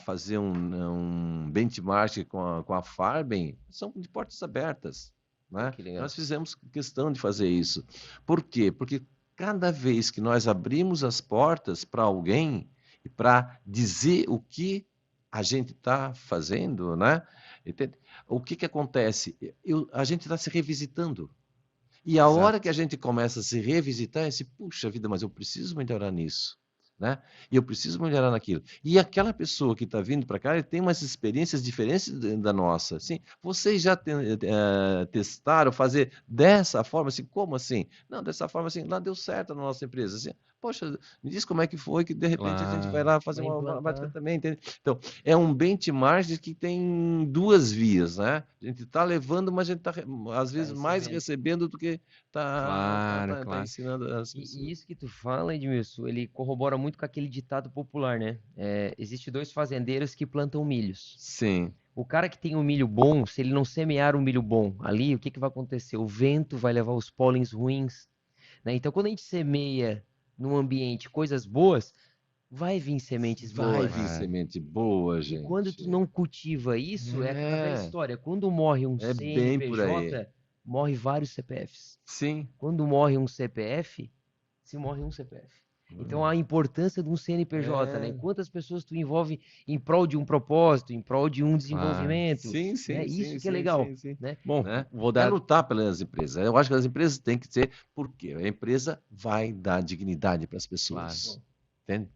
fazer um benchmark com a Farben, são de portas abertas, né? Que legal. Nós fizemos questão de fazer isso. Por quê? Porque cada vez que nós abrimos as portas para alguém e para dizer o que a gente está fazendo, né? O que acontece? A gente está se revisitando. E a hora que a gente começa a se revisitar, é assim, puxa vida, mas eu preciso melhorar nisso, né? E eu preciso melhorar naquilo. E aquela pessoa que está vindo para cá, ele tem umas experiências diferentes da nossa. Assim, vocês já testaram fazer dessa forma? Assim, como assim? Não, dessa forma assim, lá deu certo na nossa empresa. Assim, poxa, me diz como é que foi, que de repente a gente vai lá fazer Vai uma implantar. prática também, entende? Então, é um benchmark que tem duas vias, né? A gente está levando, mas a gente está, às vezes, mais recebendo do que Claro, tá claro. ensinando as E pessoas. isso que tu fala, Edmilson, ele corrobora muito com aquele ditado popular, né? Existe dois fazendeiros que plantam milhos. Sim, O cara que tem um milho bom, se ele não semear um milho bom ali, o que que vai acontecer? O vento vai levar os pólens ruins, né? Então, quando a gente semeia num ambiente coisas boas, vai vir sementes vai boas. vir Vai. semente boa, E quando tu gente. não cultiva isso, é aquela velha É, história. Quando morre um é bem por aí. CNPJ, morre vários CPFs. Sim. Quando morre um CPF, se morre um CPF. Então a importância de um CNPJ, né? É. Quantas pessoas tu envolve em prol de um propósito, em prol de um Claro. desenvolvimento, Sim, né? sim, sim, Isso que é sim, legal, sim, sim. né? Bom, Né? vou É dar. lutar pelas empresas. Eu acho que as empresas têm que ser, porque a empresa vai dar dignidade para as pessoas. Entende?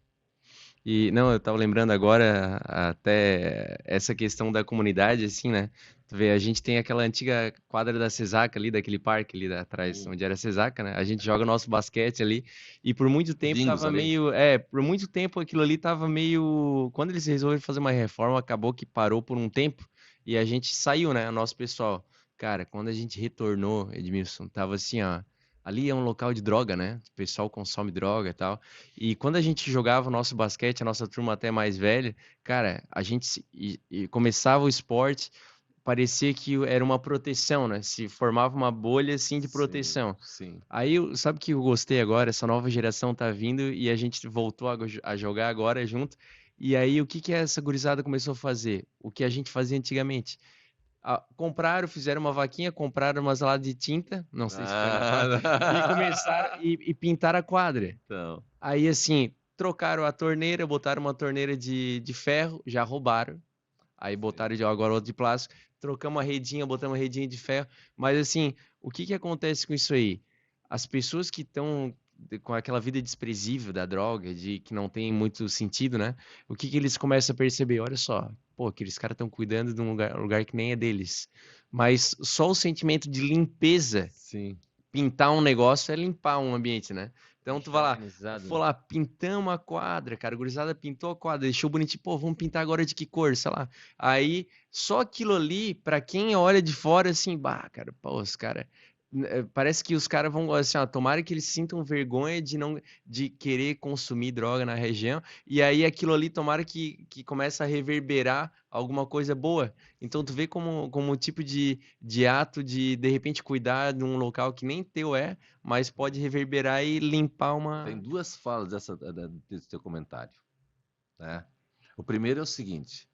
E não, eu tava lembrando agora até essa questão da comunidade, assim, né? Tu vê, a gente tem aquela antiga quadra da Cesaca ali, daquele parque ali atrás, onde era a Cesaca, né? A gente joga nosso basquete ali e por muito tempo Domingos tava ali. meio, por muito tempo aquilo ali tava meio, quando eles resolveram fazer uma reforma, acabou que parou por um tempo e a gente saiu, né? O nosso pessoal. Cara, quando a gente retornou, Edmilson, tava assim, ó, ali é um local de droga, né? O pessoal consome droga e tal. E quando a gente jogava o nosso basquete, a nossa turma até mais velha, cara, a gente e começava o esporte, parecia que era uma proteção, né? Se formava uma bolha assim de proteção. Sim. Aí, sabe o que eu gostei agora? Essa nova geração tá vindo e a gente voltou a jogar agora junto. E aí, o que que essa gurizada começou a fazer? O que a gente fazia antigamente. Compraram, fizeram uma vaquinha, compraram umas latas de tinta, não sei se foi na quadra, e começaram e pintaram a quadra. Então, Aí, assim, trocaram a torneira, botaram uma torneira de ferro, já roubaram. Aí botaram agora outra de plástico, trocamos a redinha, botamos a redinha de ferro. Mas, assim, o que que acontece com isso aí? As pessoas que estão com aquela vida desprezível da droga, de que não tem muito sentido, né? O que que eles começam a perceber? Olha só, pô, aqueles caras estão cuidando de um lugar que nem é deles. Mas só o sentimento de limpeza sim. pintar um negócio é limpar um ambiente, né? Então tu vai lá, Organizado, for lá, pintamos a quadra, cara, a gurizada pintou a quadra, deixou bonitinho, pô, vamos pintar agora de que cor, sei lá. Aí, só aquilo ali, pra quem olha de fora, assim, bah, cara, pô, os caras, parece que os caras vão, assim, ó, tomara que eles sintam vergonha de querer consumir droga na região, e aí aquilo ali, tomara que comece a reverberar alguma coisa boa. Então tu vê como um tipo de ato de repente, cuidar de um local que nem teu mas pode reverberar e limpar Tem uma. duas falas desse teu comentário, né? O primeiro é o seguinte: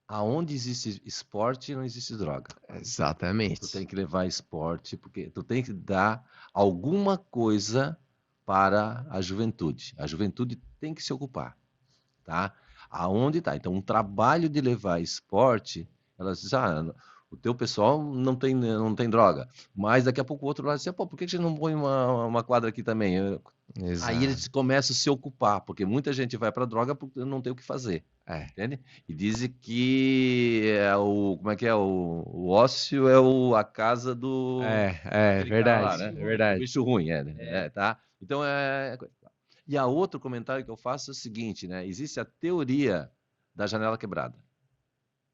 aonde existe esporte, não existe droga. Tu Exatamente. tem que levar esporte, porque tu tem que dar alguma coisa para a juventude. A juventude tem que se ocupar, tá? Aonde tá? Então, um trabalho de levar esporte, elas dizem, o teu pessoal não tem droga. Mas daqui a pouco o outro lá diz, pô, por que a gente não põe uma quadra aqui também? Aí eles Exato. começam a se ocupar, porque muita gente vai para droga porque não tem o que fazer. É. Entende? E dizem que como é que é? O ócio é a casa É daquele cara lá, verdade, né? é O verdade. bicho ruim, tá? Então E a outro comentário que eu faço é o seguinte, né? Existe a teoria da janela quebrada.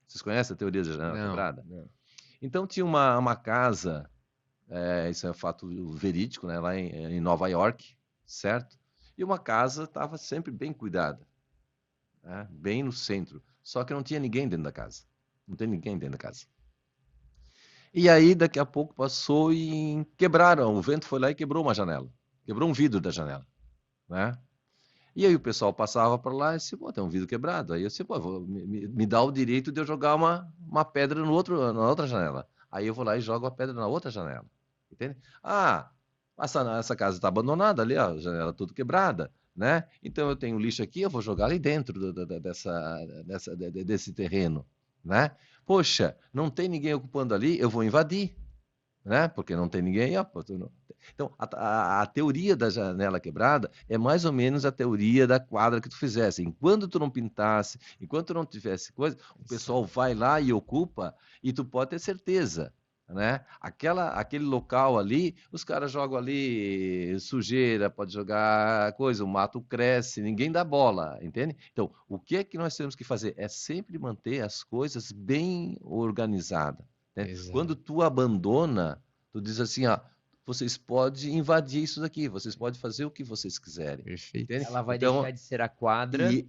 Vocês conhecem a teoria da janela Não, quebrada? não. Então tinha uma casa, isso é um fato verídico, né? Lá em Nova York, certo? E uma casa estava sempre bem cuidada, né? Bem no centro. Só que não tinha ninguém dentro da casa. Não tem ninguém dentro da casa. E aí, daqui a pouco, passou e quebraram. O vento foi lá e quebrou uma janela. Quebrou um vidro da janela, né? E aí o pessoal passava por lá e disse, pô, tem um vidro quebrado. Aí eu disse, pô, me dá o direito de eu jogar uma pedra na outra janela. Aí eu vou lá e jogo a pedra na outra janela. Entende? Essa casa está abandonada ali, ó, a janela tudo quebrada, né? Então eu tenho lixo aqui, eu vou jogar ali dentro desse terreno, né? Poxa, não tem ninguém ocupando ali, eu vou invadir, né? Porque não tem ninguém. Então, a teoria da janela quebrada é mais ou menos a teoria da quadra que tu fizesse. Enquanto tu não pintasse, enquanto tu não tivesse coisa, o pessoal vai lá e ocupa, e tu pode ter certeza, né? Aquele local ali, os caras jogam ali sujeira, pode jogar coisa, o mato cresce, ninguém dá bola, entende? Então, o que é que nós temos que fazer? É sempre manter as coisas bem organizadas. Né? Quando Exato. tu abandona, tu diz assim, vocês podem invadir isso daqui, vocês podem fazer o que vocês quiserem, Perfeito. entende? Ela vai deixar Então, de ser a quadra. e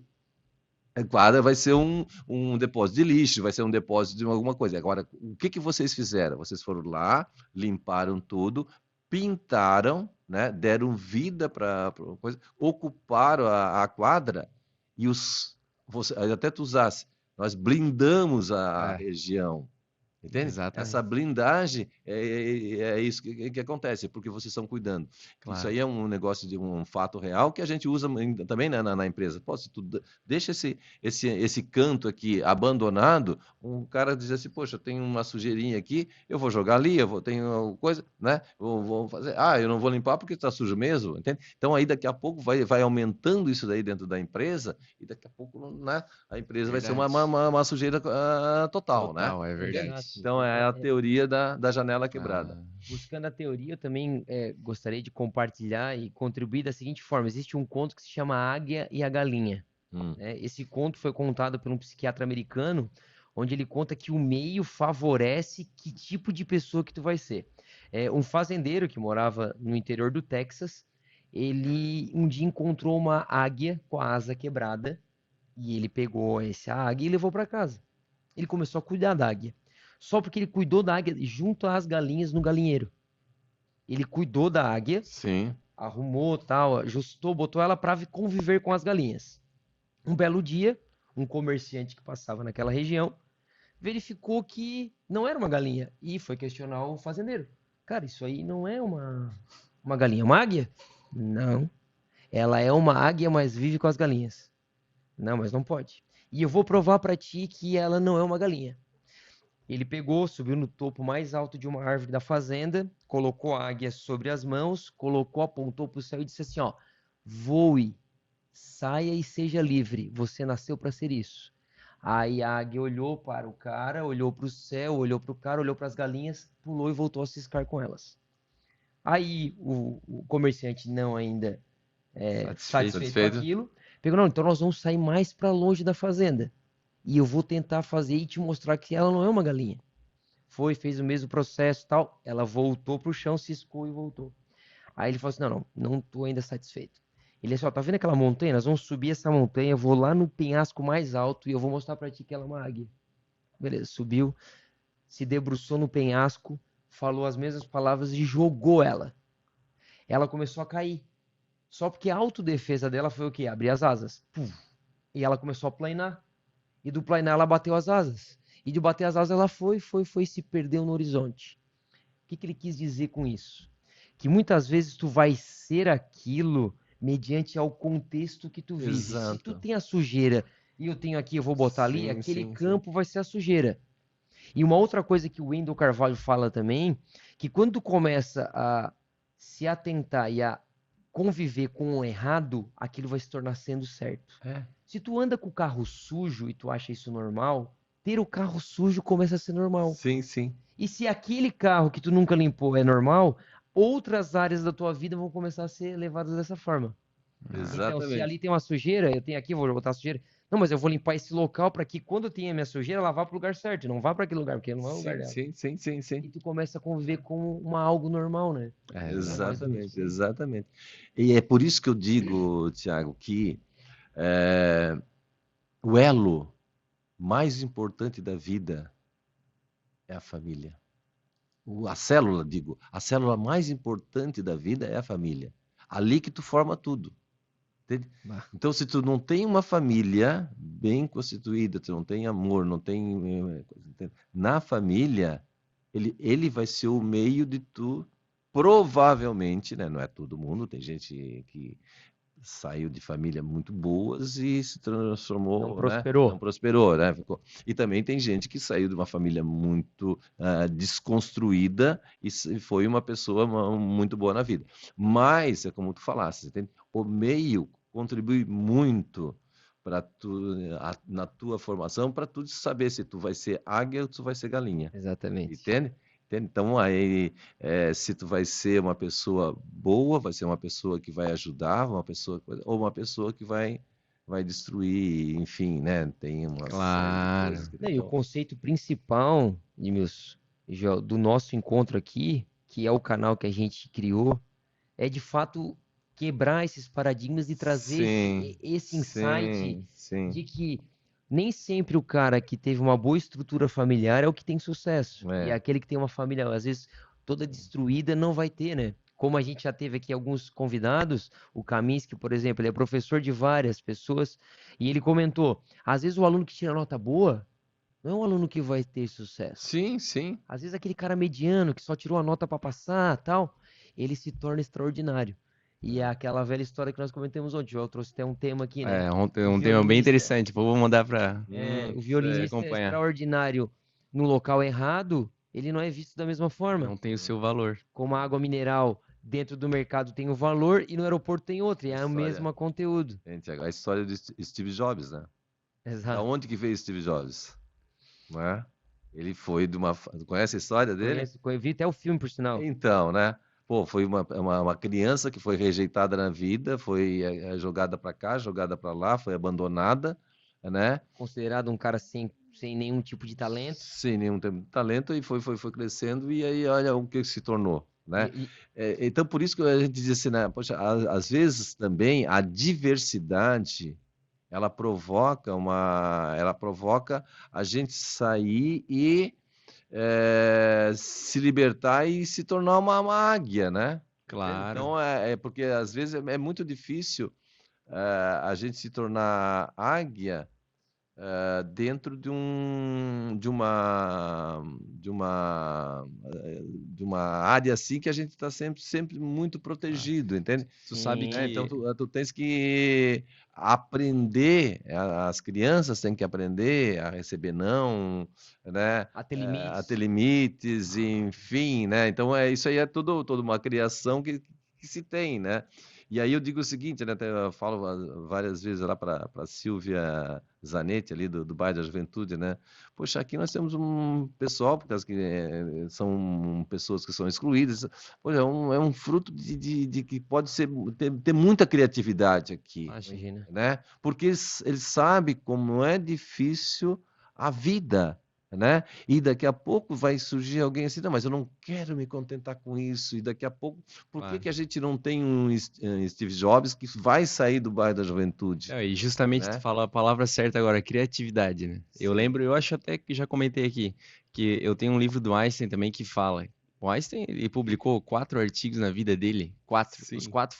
a quadra vai ser um depósito de lixo, vai ser um depósito de alguma coisa. Agora, o que vocês fizeram? Vocês foram lá, limparam tudo, pintaram, né? Deram vida para coisa, ocuparam a quadra e até tu usasse, nós blindamos a É, região. Entende? Essa exatamente. blindagem é isso que acontece, porque vocês estão cuidando. Isso Claro. aí é um negócio de um fato real que a gente usa também na empresa. Pô, se tu deixa esse canto aqui abandonado, um cara diz assim, poxa, eu tenho uma sujeirinha aqui, eu vou jogar ali, tenho coisa, né? Eu vou fazer, eu não vou limpar porque está sujo mesmo, entende? Então aí daqui a pouco vai aumentando isso daí dentro da empresa e daqui a pouco, né, a empresa vai ser uma, Verdade. uma, uma sujeira total, né? Total, é Entende? verdade. Exato. Então é a teoria da janela quebrada. Ah, Buscando a teoria, eu também gostaria de compartilhar e contribuir da seguinte forma: existe um conto que se chama A Águia e a Galinha. Hum, Né? Esse conto foi contado por um psiquiatra americano, onde ele conta que o meio favorece que tipo de pessoa que tu vai ser. Um fazendeiro que morava no interior do Texas, ele um dia encontrou uma águia com a asa quebrada e ele pegou essa águia e levou para casa. Ele começou a cuidar da águia. Só porque ele cuidou da águia junto às galinhas no galinheiro. Ele cuidou da águia, sim. arrumou, tal, ajustou, botou ela para conviver com as galinhas. Um belo dia, um comerciante que passava naquela região verificou que não era uma galinha e foi questionar o fazendeiro. Cara, isso aí não é uma galinha, é uma águia? Não. Ela é uma águia, mas vive com as galinhas. Não, mas não pode. E eu vou provar para ti que ela não é uma galinha. Ele pegou, subiu no topo mais alto de uma árvore da fazenda, colocou a águia sobre as mãos, colocou, apontou para o céu e disse assim: ó, voe, saia e seja livre. Você nasceu para ser isso. Aí a águia olhou para o cara, olhou para o céu, olhou para o cara, olhou para as galinhas, pulou e voltou a ciscar com elas. Aí o comerciante não ainda satisfeito com Satisfeito. aquilo, pegou, não, então nós vamos sair mais para longe da fazenda. E eu vou tentar fazer e te mostrar que ela não é uma galinha. Foi, fez o mesmo processo e tal. Ela voltou pro chão, ciscou e voltou. Aí ele falou assim: não tô ainda satisfeito. Ele só tá vendo aquela montanha? Nós vamos subir essa montanha, eu vou lá no penhasco mais alto e eu vou mostrar pra ti que ela é uma águia. Beleza, subiu, se debruçou no penhasco, falou as mesmas palavras e jogou ela. Ela começou a cair. Só porque a autodefesa dela foi o quê? Abrir as asas. Pum. E ela começou a planar. E do planar ela bateu as asas. E de bater as asas ela foi e se perdeu no horizonte. O que ele quis dizer com isso? Que muitas vezes tu vai ser aquilo mediante ao contexto que tu vive. Se tu Exato. tem a sujeira e eu tenho aqui, eu vou botar ali, Sim, aquele sim, campo vai ser a sujeira. E uma outra coisa que o Wendel Carvalho fala também, que quando tu começa a se atentar e a conviver com o errado, aquilo vai se tornar sendo certo. É. Se tu anda com o carro sujo e tu acha isso normal, ter o carro sujo começa a ser normal. Sim, sim. E se aquele carro que tu nunca limpou é normal, outras áreas da tua vida vão começar a ser levadas dessa forma. Então, se Exatamente. ali tem uma sujeira, eu tenho aqui, vou botar sujeira. Não, mas eu vou limpar esse local para que quando eu tenha a minha sujeira, ela vá para o lugar certo, não vá para aquele lugar, porque não é o lugar dela. Sim. E tu começa a conviver com algo normal, né? Exatamente, exatamente. E é por isso que eu digo, Tiago, que o elo mais importante da vida é a família. A célula mais importante da vida é a família. Ali que tu forma tudo. Entende? Então, se tu não tem uma família bem constituída, tu não tem amor, não tem... Na família, ele vai ser o meio de tu, provavelmente, né? Não é todo mundo, tem gente que saiu de família muito boas e se transformou, Não prosperou. Né? Não prosperou, né? E também tem gente que saiu de uma família muito desconstruída e foi uma pessoa muito boa na vida. Mas, é como tu falaste, o meio contribui muito na tua formação para tu saber se tu vai ser águia ou tu vai ser galinha. Exatamente. Entende? Então, aí, se tu vai ser uma pessoa boa, vai ser uma pessoa que vai ajudar, ou uma pessoa que vai destruir, enfim, né? Tem uma Claro. série de coisas E o conceito principal, Edmilson, do nosso encontro aqui, que é o canal que a gente criou, é de fato quebrar esses paradigmas e trazer esse insight de que nem sempre o cara que teve uma boa estrutura familiar é o que tem sucesso. E aquele que tem uma família, às vezes, toda destruída, não vai ter, né? Como a gente já teve aqui alguns convidados, o Kaminski, por exemplo, ele é professor de várias pessoas, e ele comentou, às vezes o aluno que tira nota boa, não é um aluno que vai ter sucesso. Sim. Às vezes aquele cara mediano que só tirou a nota para passar, tal, ele se torna extraordinário. E é aquela velha história que nós comentamos ontem. Eu trouxe até um tema aqui, né? Um tema bem interessante. Vou mandar para o violinista acompanhar. extraordinário no local errado, ele não é visto da mesma forma. Não tem o seu valor. Como a água mineral dentro do mercado tem um valor e no aeroporto tem outro. E é o mesmo conteúdo. Gente, a história de Steve Jobs, né? Exato. Da onde que veio Steve Jobs? Não é? Ele foi de uma... Conhece a história dele? Vi até o filme, por sinal. Então, né? Pô, foi uma criança que foi rejeitada na vida, foi jogada para cá, jogada para lá, foi abandonada, né? Considerado um cara sem nenhum tipo de talento. Sem nenhum tipo de talento, e foi crescendo, e aí olha o que se tornou, né? Então, por isso que a gente diz assim, né? Poxa, às vezes também a diversidade... ela provoca a gente sair e se libertar e se tornar uma águia, né? Claro. Então, porque às vezes é muito difícil a gente se tornar águia dentro de uma área assim que a gente está sempre muito protegido, entende? Tu sabe que... Então, tu tens que aprender, as crianças têm que aprender a receber não, né? A ter limites. A ter limites, enfim, né? Então, isso aí é toda uma criação que se tem, né? E aí eu digo o seguinte, né? Até eu falo várias vezes lá para Silvia Zanetti, ali do bairro da Juventude, né? Poxa, aqui nós temos um pessoal, por causa que são pessoas que são excluídas. Poxa, é um fruto de que pode ter muita criatividade aqui, Imagina. né? Porque eles sabem como é difícil a vida, né? E daqui a pouco vai surgir alguém assim, não, mas eu não quero me contentar com isso. E daqui a pouco, por que Claro. que a gente não tem um Steve Jobs que vai sair do bairro da Juventude, Não, e justamente tu né? falou a palavra certa agora, criatividade, né? Eu Sim. lembro, eu acho até que já comentei aqui, que eu tenho um livro do Einstein também que fala. O Einstein, ele publicou 4 artigos na vida dele, 4. Os Sim, 4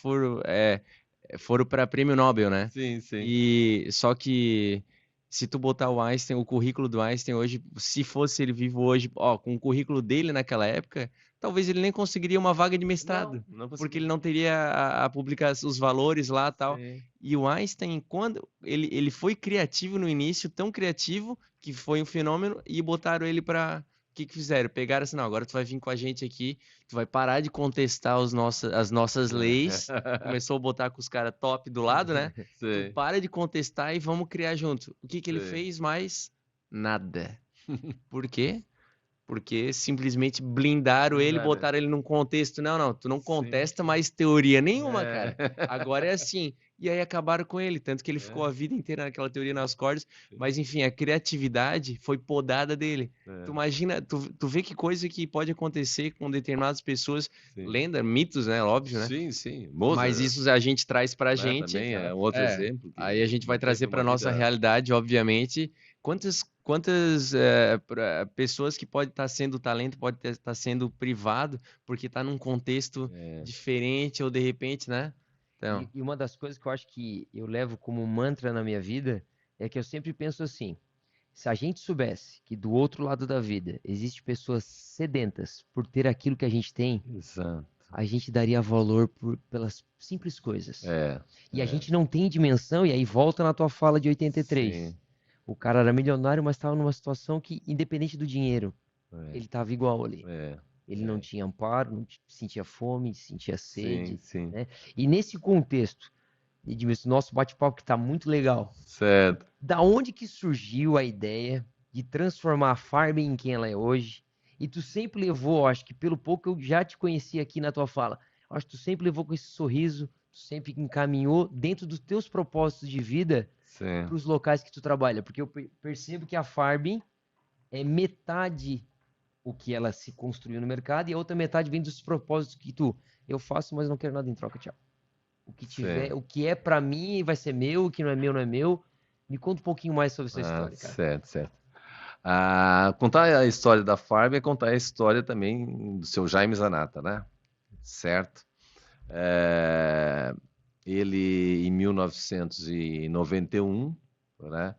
foram para prêmio Nobel, né? sim, sim. E só que se tu botar o Einstein, o currículo do Einstein hoje, se fosse ele vivo hoje, ó, com o currículo dele naquela época, talvez ele nem conseguiria uma vaga de mestrado, Não porque consegui. ele não teria a publicação, os valores lá, tal. Sim. E o Einstein, quando ele foi criativo no início, tão criativo que foi um fenômeno, e botaram ele para o que que fizeram? Pegaram assim, não, agora tu vai vir com a gente aqui, tu vai parar de contestar as nossas leis. Começou a botar com os caras top do lado, né? Tu Sim, para de contestar e vamos criar junto. O que que ele sim. fez mais? Nada. Por quê? Porque simplesmente blindaram ele, Verdade. botaram ele num contexto. Não, não, tu não Sim. contesta mais teoria nenhuma, É. cara. Agora é assim. E aí acabaram com ele, tanto que ele ficou É, a vida inteira naquela teoria nas cordas. Mas enfim, a criatividade foi podada dele. Tu é, imagina, tu vê que coisa que pode acontecer com determinadas pessoas, sim. lenda, mitos, né? Óbvio, né? Sim, sim. Mas Mozart, isso a gente traz pra né, gente. também é um outro É. exemplo Aí a gente vai que trazer teve para uma nossa vida. realidade, obviamente. Quantas pessoas que pode estar sendo talento, pode estar sendo privado, porque está num contexto É, diferente ou de repente, né? Então, E uma das coisas que eu acho que eu levo como mantra na minha vida é que eu sempre penso assim: se a gente soubesse que do outro lado da vida existe pessoas sedentas por ter aquilo que a gente tem, exato. a gente daria valor pelas simples coisas. É, E a é, gente não tem dimensão, e aí volta na tua fala de 83. sim. O cara era milionário, mas estava numa situação que, independente do dinheiro, É, ele estava igual ali. é, Ele não é, tinha amparo, não sentia fome, sentia sim, sede, sim. né? E nesse contexto, Edmilson, nosso bate-papo que está muito legal. Certo. Da onde que surgiu a ideia de transformar a Farm em quem ela é hoje? E tu sempre levou, acho que pelo pouco eu já te conheci aqui na tua fala, acho que tu sempre levou com esse sorriso, tu sempre encaminhou dentro dos teus propósitos de vida Sim. para os locais que tu trabalha, porque eu percebo que a Farm é metade o que ela se construiu no mercado e a outra metade vem dos propósitos que eu faço, mas não quero nada em troca, tchau. O que Sim. tiver, o que é para mim vai ser meu, o que não é meu não é meu. Me conta um pouquinho mais sobre essa Ah, história, cara. certo, certo. Ah, contar a história da Farm é contar a história também do seu Jaime Zanata, né? Certo? É, ele, em 1991, né?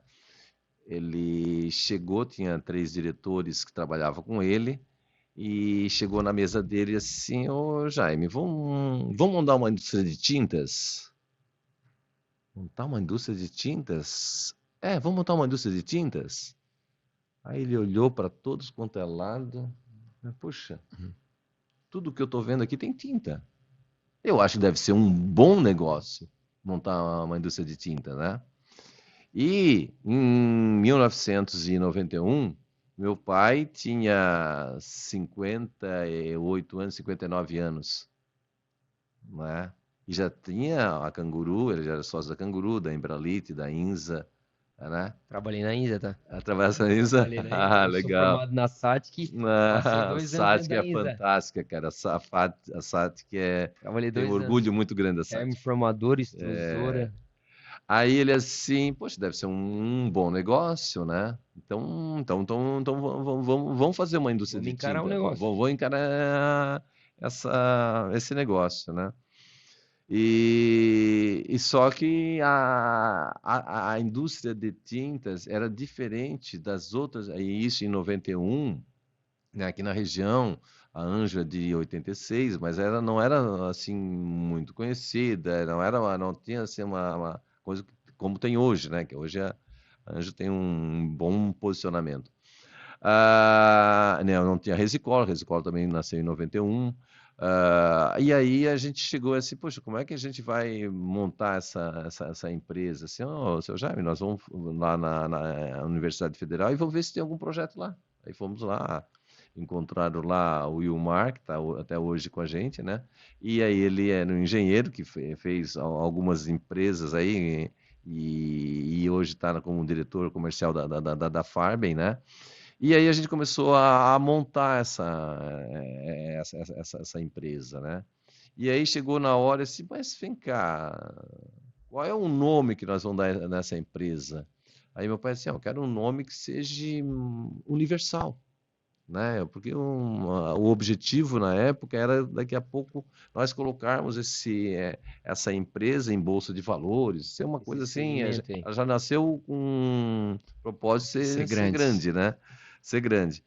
Ele chegou, tinha 3 diretores que trabalhavam com ele, e chegou na mesa dele assim, ô Jaime, vamos montar uma indústria de tintas? Montar uma indústria de tintas? É, vamos montar uma indústria de tintas? Aí ele olhou para todos quanto é lado, puxa, tudo que eu estou vendo aqui tem tinta. Eu acho que deve ser um bom negócio montar uma indústria de tinta, né? E em 1991, meu pai tinha 58 anos, 59 anos, né? E já tinha a Canguru, ele já era sócio da Canguru, da Embralite, da INSA, né? Trabalhei na INSA, tá? Através da INSA, Trabalhei na INSA. ah, Eu sou legal. formado na SATIC, passei A 2 anos dentro SATIC da é INSA. fantástica, cara. A SATIC Trabalhei tem um 2 anos. orgulho muito grande da Termo SATIC. formador, extrusora. Aí ele assim, poxa, deve ser um bom negócio, né? Então vamos fazer uma indústria Vamos de encarar o tinta. negócio. Vou encarar esse negócio, né? E só que a indústria de tintas era diferente das outras, e isso em 91, né, aqui na região, a Anjo é de 86, mas ela não era assim muito conhecida, não tinha assim uma coisa como tem hoje, né? Que hoje a Anjo tem um bom posicionamento. Ah, né, não tinha Resicol também nasceu em 91. E aí a gente chegou assim, poxa, como é que a gente vai montar essa empresa? Assim, seu Jaime, nós vamos lá na Universidade Federal e vamos ver se tem algum projeto lá. Aí fomos lá, encontraram lá o Wilmar, que está até hoje com a gente, né? E aí ele era um engenheiro que fez algumas empresas aí e hoje está como diretor comercial da Farben, né? E aí a gente começou a montar essa empresa, né? E aí chegou na hora assim, mas vem cá, qual é o nome que nós vamos dar nessa empresa? Aí meu pai disse, eu quero um nome que seja universal, né? Porque o objetivo na época era daqui a pouco nós colocarmos essa empresa em bolsa de valores, ser uma Esse coisa assim, segmento aí. ela já nasceu com um propósito de Ser ser grande. grande, né? Ser grande.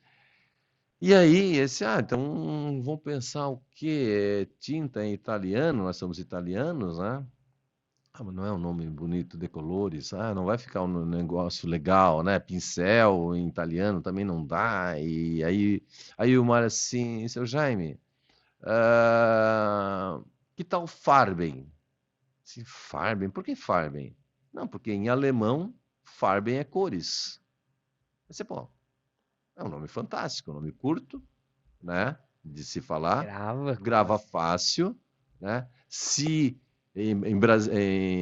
E aí, então vamos pensar o que? Tinta em italiano, nós somos italianos, né? Mas não é um nome bonito, decolores. Não vai ficar um negócio legal, né? Pincel em italiano também não dá. E aí o Mário assim, seu Jaime, ah, que tal Farben? Assim, Farben? Por que Farben? Não, porque em alemão, Farben é cores. Você, pô, é um nome fantástico, um nome curto, né? De se falar, Grava. grava fácil, né? Se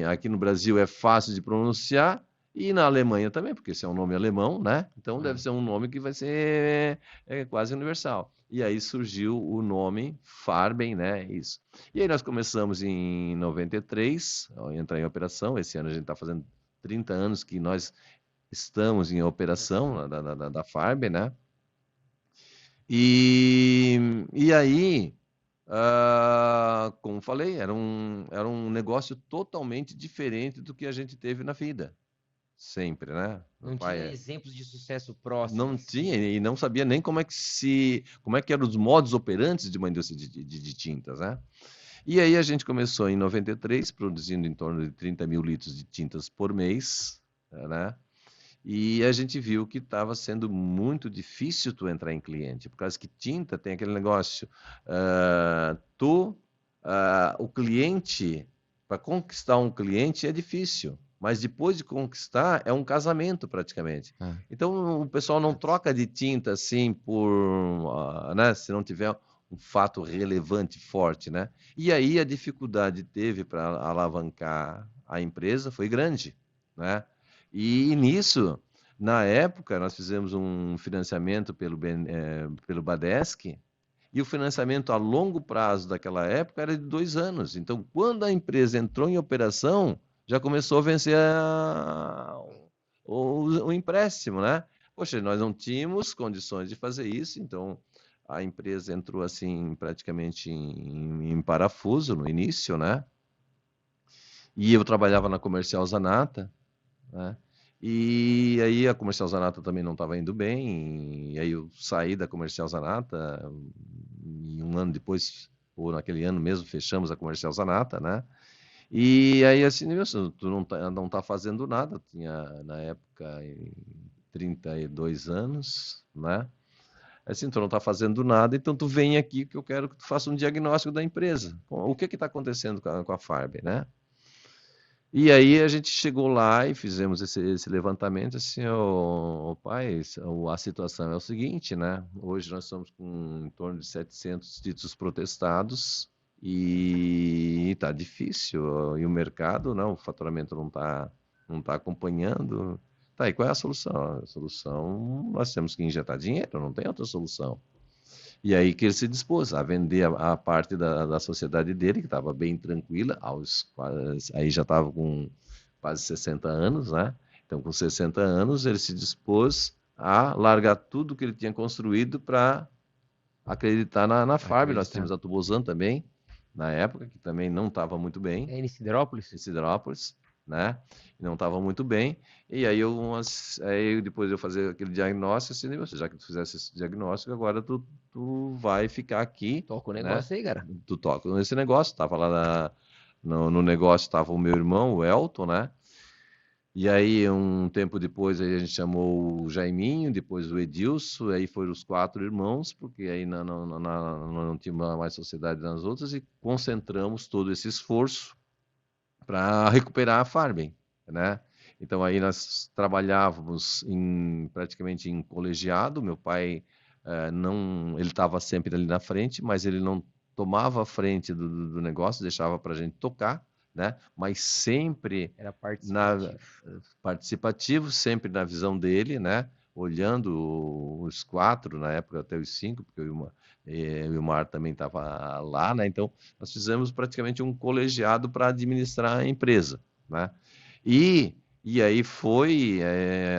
aqui no Brasil é fácil de pronunciar, e na Alemanha também, porque esse é um nome alemão, né? Então deve ser um nome que vai ser quase universal. E aí surgiu o nome Farben, né? Isso. E aí nós começamos em 93, a entrar em operação. Esse ano a gente está fazendo 30 anos que nós estamos em operação da Farben, né? E aí, como falei, era um negócio totalmente diferente do que a gente teve na vida. Sempre, né? Meu Não tinha pai exemplos de sucesso não próximos, tinha assim. e não sabia nem como é que eram os modos operantes de uma indústria de tintas, né? E aí a gente começou em 93, produzindo em torno de 30 mil litros de tintas por mês, né? E a gente viu que estava sendo muito difícil tu entrar em cliente, por causa que tinta tem aquele negócio, o cliente, para conquistar um cliente é difícil, mas depois de conquistar é um casamento praticamente. Então o pessoal não troca de tinta assim né, se não tiver um fato relevante forte, né? E aí a dificuldade teve para alavancar a empresa foi grande, né? E nisso, na época, nós fizemos um financiamento pelo Badesc, e o financiamento a longo prazo daquela época era de 2 anos. Então, quando a empresa entrou em operação, já começou a vencer o empréstimo, né? Poxa, nós não tínhamos condições de fazer isso, então a empresa entrou assim praticamente em parafuso no início, né? E eu trabalhava na Comercial Zanata, né? E aí a Comercial Zanata também não estava indo bem, e aí eu saí da Comercial Zanata, e um ano depois, ou naquele ano mesmo, fechamos a Comercial Zanata, né? E aí assim, Nilson, tu não tá fazendo nada, tinha na época 32 anos, né? Assim, tu não está fazendo nada, então tu vem aqui que eu quero que tu faça um diagnóstico da empresa. O que está acontecendo com a Farben, né? E aí a gente chegou lá e fizemos esse levantamento, assim, pai, a situação é o seguinte, né? Hoje nós estamos com em torno de 700 títulos protestados e está difícil. E o mercado, não, o faturamento não tá acompanhando. Tá, e qual é a solução? A solução, nós temos que injetar dinheiro, não tem outra solução. E aí que ele se dispôs a vender a parte da sociedade dele, que estava bem tranquila, aí já estava com quase 60 anos, né? Então, com 60 anos, ele se dispôs a largar tudo que ele tinha construído para acreditar na Farb. Nós tínhamos a Tubolzan também, na época, que também não estava muito bem, É em Sidrópolis? em Sidrópolis, né? Não estava muito bem. E aí depois de eu fazer aquele diagnóstico, assim, já que tu fizesse esse diagnóstico, agora tu vai ficar aqui, Toca o né? negócio aí, cara. Tu toca nesse negócio. Tava lá no negócio, estava o meu irmão, o Elton, né? E aí, um tempo depois, aí a gente chamou o Jaiminho, depois o Edilson, aí foram os 4 irmãos, porque aí não tinha mais sociedade nas outras, e concentramos todo esse esforço para recuperar a Farben, né? Então aí nós trabalhávamos praticamente em colegiado. Meu pai não, ele estava sempre ali na frente, mas ele não tomava a frente do negócio, deixava para a gente tocar, né? Mas sempre Era na, participativo. participativo, sempre na visão dele, né? Olhando os 4, na época até os 5, porque o Ilmar também estava lá, né? Então nós fizemos praticamente um colegiado para administrar a empresa, né? E aí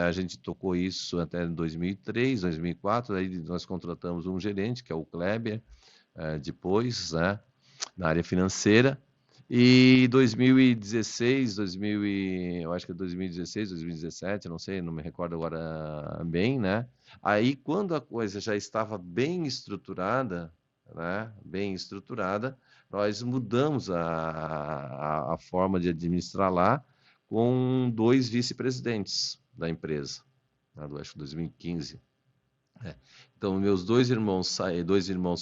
a gente tocou isso até 2003, 2004, aí nós contratamos um gerente, que é o Kleber, depois, né, na área financeira. E 2016, eu acho que é 2016, 2017, não sei, não me recordo agora bem, né? Aí, quando a coisa já estava bem estruturada, né? Bem estruturada, nós mudamos a forma de administrar lá com 2 vice-presidentes da empresa, né? Acho que 2015. Então, meus 2 irmãos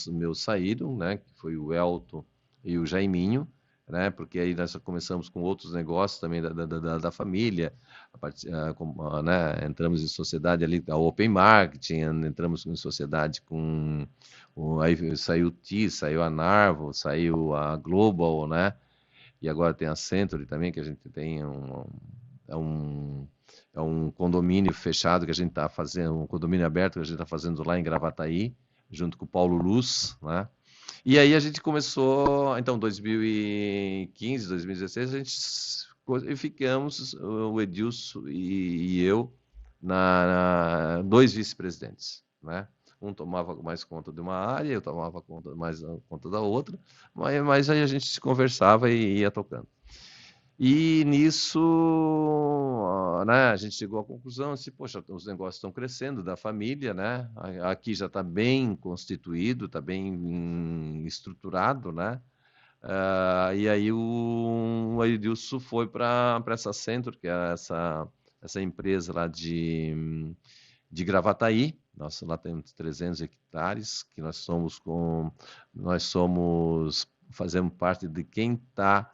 meus saíram, né? Que foi o Elton e o Jaiminho, né? Porque aí nós começamos com outros negócios também da família, né? Entramos em sociedade ali, a Open Marketing, entramos em sociedade aí saiu o T, saiu a Narvo, saiu a Global, né? E agora tem a Century também, que a gente tem um condomínio fechado que a gente está fazendo, um condomínio aberto que a gente está fazendo lá em Gravataí, junto com o Paulo Luz, né? E aí a gente começou, então, 2015, 2016, e ficamos, o Edilson e eu, 2 vice-presidentes, né? Um tomava mais conta de uma área, eu tomava mais conta da outra, mas aí a gente se conversava e ia tocando. E nisso, né, a gente chegou à conclusão assim, poxa, os negócios estão crescendo da família, né? Aqui já está bem constituído, está bem estruturado, né? E aí o Edilson foi para essa Centro, que é essa empresa lá de Gravataí. Nós lá temos 300 hectares, que fazemos parte de quem está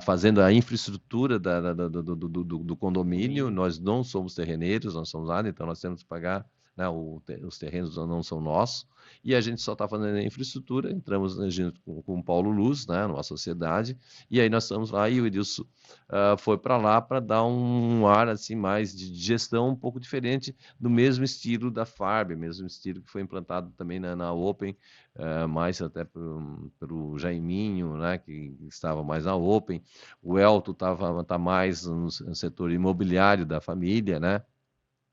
fazendo a infraestrutura do condomínio. Nós não somos terreneiros, nós somos nada, então nós temos que pagar, né, os terrenos não são nossos, e a gente só está fazendo a infraestrutura. Entramos junto com o Paulo Luz, né, numa sociedade, e aí nós estamos lá, e o Edilson foi para lá para dar um ar assim mais de gestão um pouco diferente, do mesmo estilo da Farb, mesmo estilo que foi implantado também na Open, mais até pelo Jaiminho, né, que estava mais na Open. O Elton tá mais no setor imobiliário da família, né?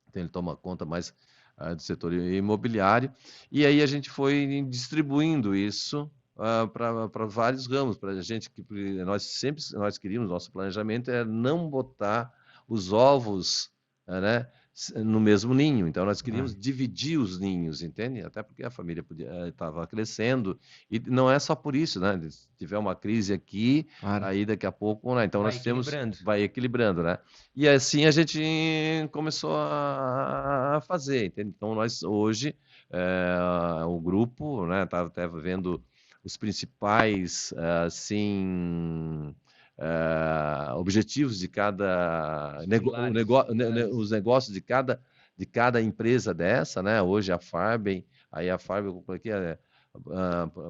Então ele toma conta mais do setor imobiliário. E aí a gente foi distribuindo isso para vários ramos, para a gente, que nós queríamos, nosso planejamento é não botar os ovos, né, no mesmo ninho. Então nós queríamos dividir os ninhos, entende? Até porque a família estava crescendo, e não é só por isso, né? Se tiver uma crise aqui, aí daqui a pouco, né? Então vai equilibrando, né? E assim a gente começou a fazer, entende? Então nós hoje, o grupo, né, estava até vendo os principais, assim, objetivos de cada os negócios de cada empresa dessa, né? Hoje a Farben, eu coloquei,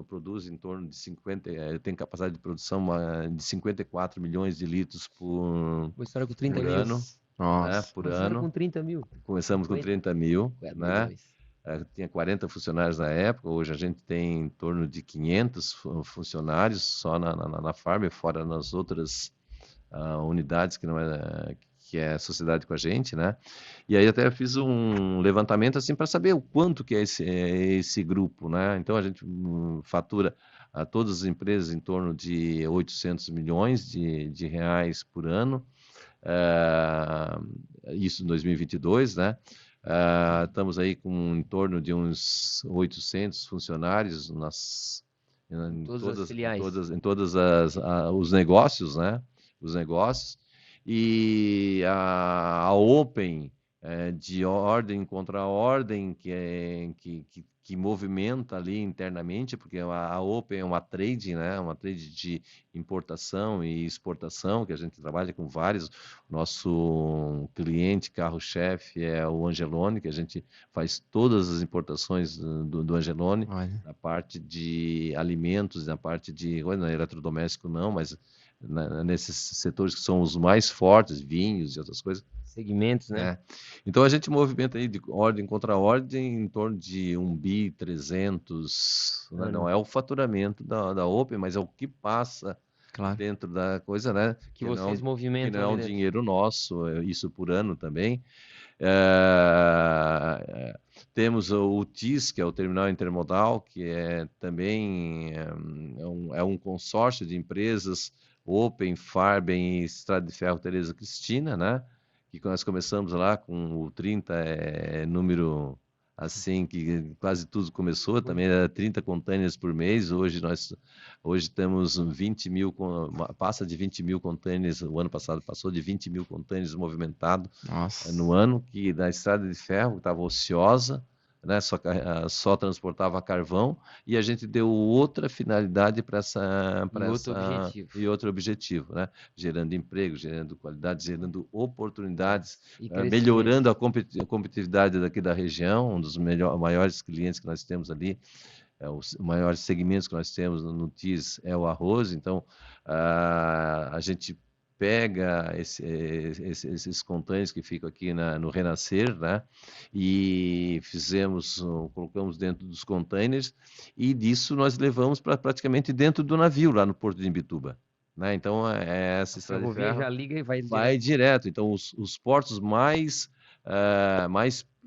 produz em torno de 50, tem capacidade de produção de 54 milhões de litros por Começaram com 30 mil. ano, né? Por Começaram ano. com 30 mil. Começamos com 30 mil, né? Milhões. Tinha 40 funcionários na época, hoje a gente tem em torno de 500 funcionários só na Farm, fora nas outras unidades que é sociedade com a gente, né? E aí até fiz um levantamento assim para saber o quanto que é esse grupo, né? Então a gente fatura a todas as empresas em torno de 800 milhões de reais por ano, isso em 2022, né? Estamos aí com em torno de uns 800 funcionários em todas as filiais. em todas os negócios, né? Os negócios. E a Open, de ordem contra ordem, que movimenta ali internamente, porque a Open é uma trade, né? Uma trade de importação e exportação, que a gente trabalha com vários. Nosso cliente, carro-chefe, é o Angelone, que a gente faz todas as importações do Angelone, Olha. na parte de alimentos, na parte de eletrodoméstico não, mas nesses setores que são os mais fortes, vinhos e outras coisas. Segmentos, né? Então a gente movimenta aí de ordem contra ordem em torno de 1.300 bi, não é o faturamento da Open, mas é o que passa dentro da coisa, né? Que vocês movimentam. Que não é um dinheiro nosso, isso por ano também. Temos o TIS, que é o Terminal Intermodal, que também é um consórcio de empresas, Open, Farben e Estrada de Ferro Teresa Cristina, né? Que nós começamos lá com o 30, número assim, que quase tudo começou, também era 30 containers por mês, hoje temos 20 mil, passa de 20 mil containers, o ano passado passou de 20 mil containers movimentados no ano, que na estrada de ferro estava ociosa, né, só transportava carvão, e a gente deu outra finalidade para outro objetivo, né? Gerando emprego, gerando qualidade, gerando oportunidades, melhorando a competitividade daqui da região, um dos maiores clientes que nós temos ali. Os maiores segmentos que nós temos no TIS é o arroz, então a gente pega esses containers que ficam aqui no Renascer, né? E colocamos dentro dos containers, e disso nós levamos para praticamente dentro do navio, lá no Porto de Imbituba. Né? Então, essa estrada de ferro já liga e vai direto. Então, os portos mais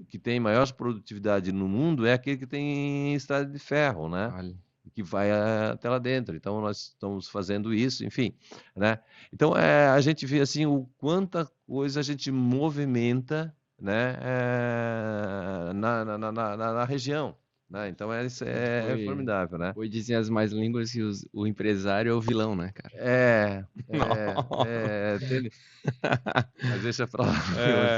que tem maior produtividade no mundo é aquele que tem estrada de ferro, né? Olha. Que vai até lá dentro. Então, nós estamos fazendo isso, enfim, né? Então, a gente vê assim o quanta coisa a gente movimenta, né? Na região. Né? Então, isso é formidável, né? Hoje dizem as mais línguas que o empresário é o vilão, né, cara? Mas deixa pra lá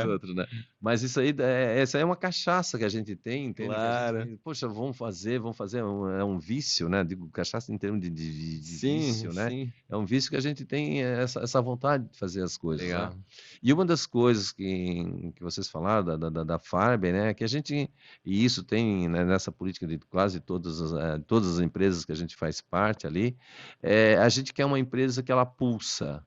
os outros, né? Mas isso aí, essa é uma cachaça que a gente tem, entende? Claro. Poxa, vamos fazer, é um vício, né? Digo, cachaça em termos de vício, né? Sim. É um vício que a gente tem essa vontade de fazer as coisas. Legal. Né? E uma das coisas que vocês falaram da Farben, né? Que a gente, e isso tem, né, nessa política de quase todas as empresas que a gente faz parte ali, a gente quer uma empresa que ela pulsa.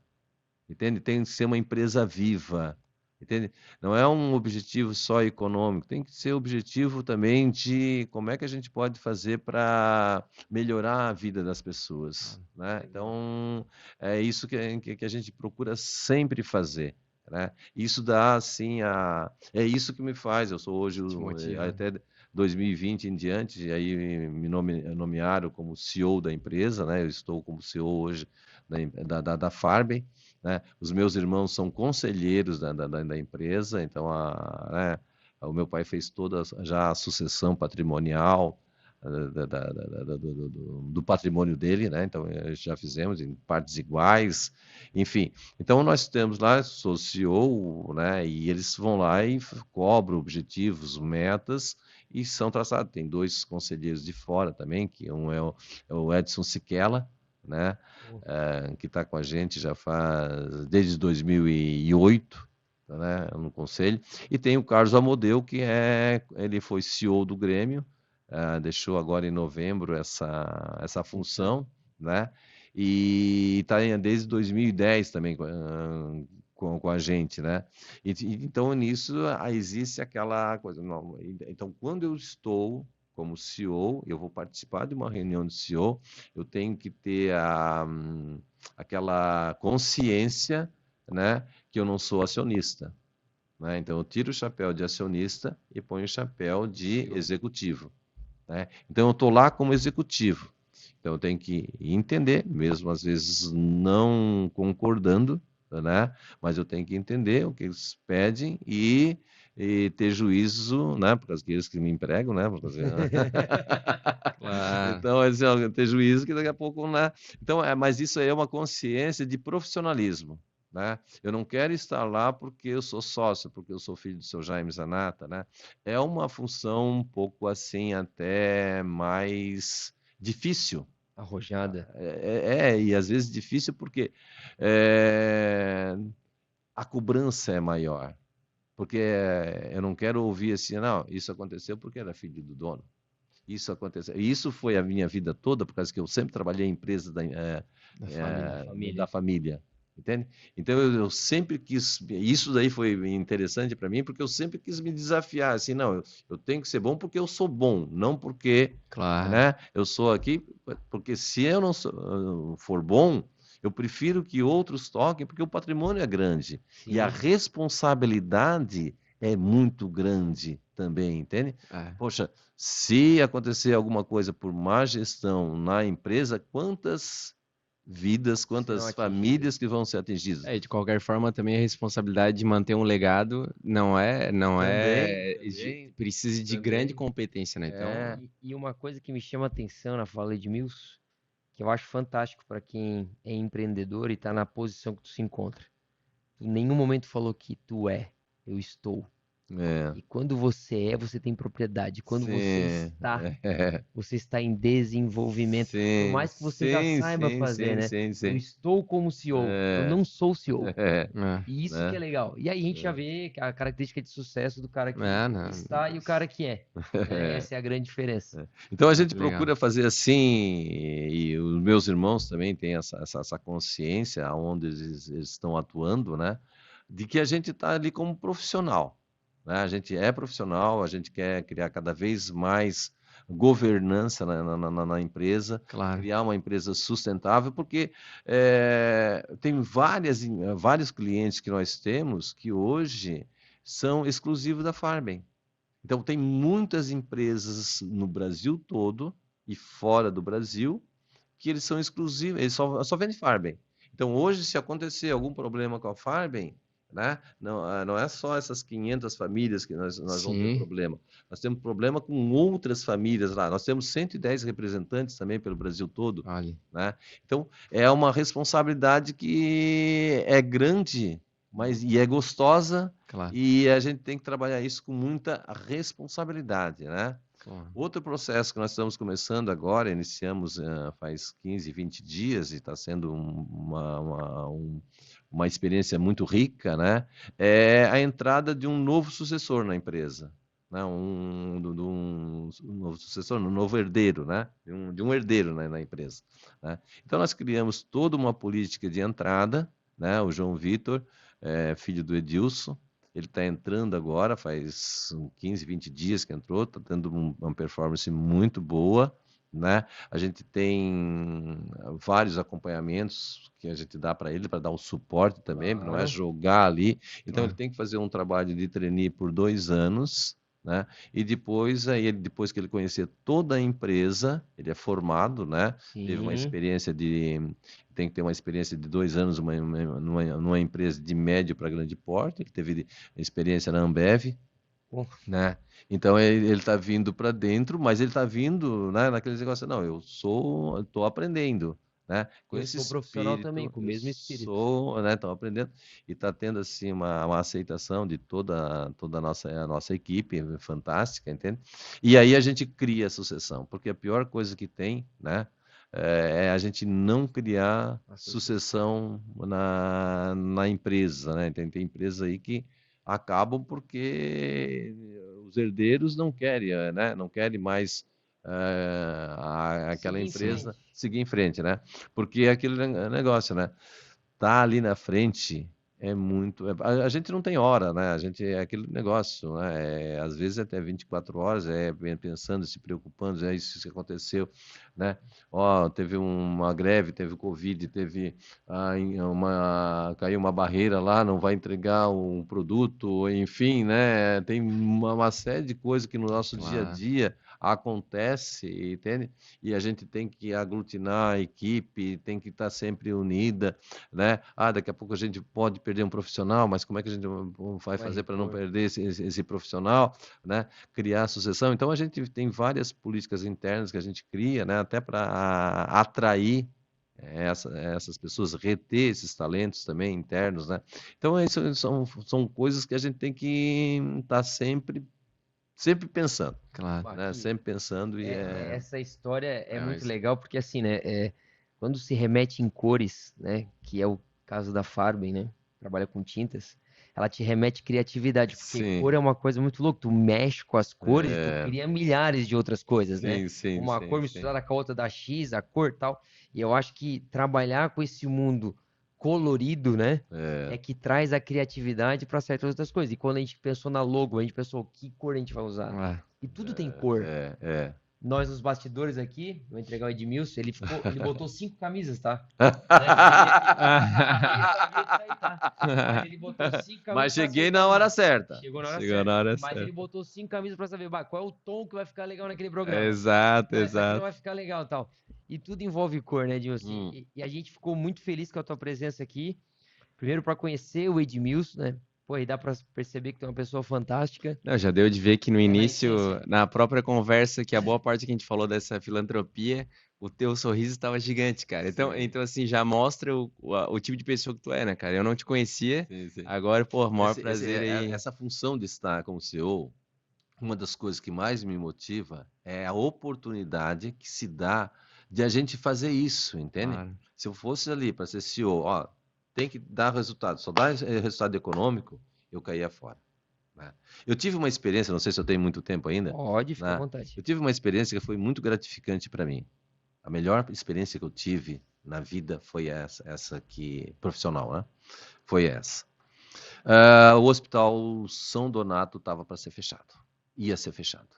Entende? Tem que ser uma empresa viva, entende? Não é um objetivo só econômico, tem que ser objetivo também de como é que a gente pode fazer para melhorar a vida das pessoas, né? Então, é isso que a gente procura sempre fazer, né? Isso dá, assim, é isso que me faz, eu sou hoje, até 2020 em diante, aí me nomearam como CEO da empresa, né? Eu estou como CEO hoje da Farben. Né? Os meus irmãos são conselheiros da empresa, então o meu pai fez toda já a sucessão patrimonial do patrimônio dele, né? Então já fizemos em partes iguais, enfim. Então nós temos lá, sou CEO, né? E eles vão lá e cobram objetivos, metas, e são traçados. Tem 2 conselheiros de fora também, que um é o Edson Siquela, né? Que está com a gente já faz desde 2008, né? No conselho, e tem o Carlos Amodeu, que ele foi CEO do Grêmio, deixou agora em novembro essa função, né? E está desde 2010 também com a gente, né? Então nisso existe aquela coisa. Não, então quando eu estou como CEO, eu vou participar de uma reunião de CEO, eu tenho que ter aquela consciência, né, que eu não sou acionista. Né? Então, eu tiro o chapéu de acionista e ponho o chapéu de executivo. Né? Então, eu estou lá como executivo. Então, eu tenho que entender, mesmo às vezes não concordando, né? Mas eu tenho que entender o que eles pedem e ter juízo, né? Porque aqueles que me empregam, né? Claro. Então, ter juízo que daqui a pouco, né? Então, mas isso aí é uma consciência de profissionalismo, né? Eu não quero estar lá porque eu sou sócio, porque eu sou filho do seu Jaime Zanata, né? É uma função um pouco assim até mais difícil. Arrojada. E às vezes difícil porque é, a cobrança é maior. Porque eu não quero ouvir assim, não, isso aconteceu porque era filho do dono. Isso aconteceu. E isso foi a minha vida toda, por causa que eu sempre trabalhei em empresas da família. Entende? Então eu sempre quis. Isso daí foi interessante para mim, porque eu sempre quis me desafiar. Assim, não, eu tenho que ser bom porque eu sou bom, não porque Claro. né, eu sou aqui. Porque se eu não for bom, eu prefiro que outros toquem, porque o patrimônio é grande. Sim. E a responsabilidade é muito grande também, entende? Poxa, se acontecer alguma coisa por má gestão na empresa, quantas vidas, quantas famílias que vão ser atingidas? De qualquer forma, também a responsabilidade de manter um legado precisa de grande competência, né? Então, E uma coisa que me chama a atenção na fala de Edmilson, que eu acho fantástico para quem é empreendedor e está na posição que tu se encontra. Em nenhum momento falou que tu é, eu estou. E quando você é, você tem propriedade. Quando você está, você está em desenvolvimento. Por mais que você já saiba fazer, né? Eu estou como CEO, eu não sou CEO. E isso que é legal. E aí a gente já vê a característica de sucesso do cara que está e o cara que é. Essa é a grande diferença. Então a gente procura fazer assim, e os meus irmãos também têm essa consciência onde eles estão atuando, né? De que a gente está ali como profissional. Né? A gente é profissional, a gente quer criar cada vez mais governança na empresa, criar uma empresa sustentável, porque tem vários clientes que nós temos que hoje são exclusivos da Farben. Então, tem muitas empresas no Brasil todo e fora do Brasil que eles são exclusivos, eles só vendem Farben. Então, hoje, se acontecer algum problema com a Farben, né, não é só essas 500 famílias que nós vamos ter problema. Nós temos problema com outras famílias lá. Nós temos 110 representantes também pelo Brasil todo. Né? Então, é uma responsabilidade que é grande, e é gostosa, e a gente tem que trabalhar isso com muita responsabilidade, né? Outro processo que nós estamos começando agora, iniciamos faz 15, 20 dias, e está sendo uma experiência muito rica, né? É a entrada de um novo sucessor na empresa. Né? Um novo sucessor, um novo herdeiro, né? De um herdeiro, né, na empresa. Né? Então, nós criamos toda uma política de entrada, né? O João Vitor, filho do Edilson, ele está entrando agora, faz 15, 20 dias que entrou, está tendo uma performance muito boa, né? A gente tem vários acompanhamentos que a gente dá para ele, para dar o suporte também, não é jogar ali. Então, ele tem que fazer um trabalho de trainee por 2 anos, né? E depois que ele conhecer toda a empresa, ele é formado, né? Teve uma experiência tem que ter uma experiência de 2 anos numa empresa de médio para grande porte. Ele teve experiência na Ambev, né? Então ele está vindo para dentro, mas ele está vindo, né, naqueles negócios, não, estou aprendendo. Né? Com esse sou profissional também, com o mesmo espírito. Estou aprendendo e está tendo assim uma aceitação de toda a nossa equipe, fantástica, entende? E aí a gente cria a sucessão, porque a pior coisa que tem, né, é a gente não criar sucessão na empresa, né? Tem empresas aí que acabam porque os herdeiros não querem, né? Não querem mais aquela empresa seguir em frente, né? Porque é aquele negócio, né? Tá ali na frente é muito. A gente não tem hora, né? A gente é aquele negócio, né? Às vezes até 24 horas, pensando, se preocupando, isso que aconteceu, né? Ó, teve uma greve, teve Covid, teve caiu uma barreira lá, não vai entregar um produto, enfim, né? Tem uma série de coisas que no nosso dia a dia acontece, entende? E a gente tem que aglutinar a equipe, tem que estar sempre unida, né? Daqui a pouco a gente pode perder um profissional, mas como é que a gente vai fazer para não perder esse profissional, né? Criar sucessão. Então a gente tem várias políticas internas que a gente cria, né? Até para atrair essas pessoas, reter esses talentos também internos, né? Então, isso são coisas que a gente tem que estar sempre pensando, Claro. né? Sempre pensando Essa história é muito isso. legal porque assim, né, quando se remete em cores, né, que é o caso da Farben, né, trabalha com tintas, ela te remete criatividade, porque Sim, cor é uma coisa muito louca, tu mexe com as cores e tu é, cria milhares de outras coisas, né? sim, sim, Uma sim, cor sim. misturada com a outra da X, a cor e tal. E eu acho que trabalhar com esse mundo colorido, né, é que traz a criatividade para certas outras coisas. E quando a gente pensou na logo, a gente pensou que cor a gente vai usar. Ah, E tudo tem cor. É. Nós nos bastidores aqui, vou entregar o Edmilson, ele botou 5 camisas, tá? Ninguém sabia disso aí, tá? Mas ele botou 5 camisas Mas pra cheguei acertar na a hora mim. certa. Chegou na hora chegou na certa. hora Mas ele certa. botou 5 camisas pra saber, qual é o tom que vai ficar legal naquele programa. Exato, Pô, essa aqui não exato. vai ficar legal e tal. E tudo envolve cor, né, Edmilson? Hum. E a gente ficou muito feliz com a tua presença aqui. Primeiro para conhecer o Edmilson, né? Pô, e dá pra perceber que tu é uma pessoa fantástica. Não, já deu de ver que no na início, essência. na própria conversa, que a boa parte que a gente falou dessa filantropia, o teu sorriso estava gigante, cara. Então assim, já mostra o tipo de pessoa que tu é, né, cara? Eu não te conhecia, Sim. agora, pô, maior prazer aí. Essa função de estar como CEO, uma das coisas que mais me motiva é a oportunidade que se dá de a gente fazer isso, entende? Claro. Se eu fosse ali para ser CEO, ó, tem que dar resultado, só dá resultado econômico, eu caía fora, né? Eu tive uma experiência, não sei se eu tenho muito tempo ainda, Pode, fica à né? vontade. Eu tive uma experiência que foi muito gratificante para mim. A melhor experiência que eu tive na vida foi essa que profissional, né? Foi essa. O Hospital São Donato estava para ser fechado. Ia ser fechado,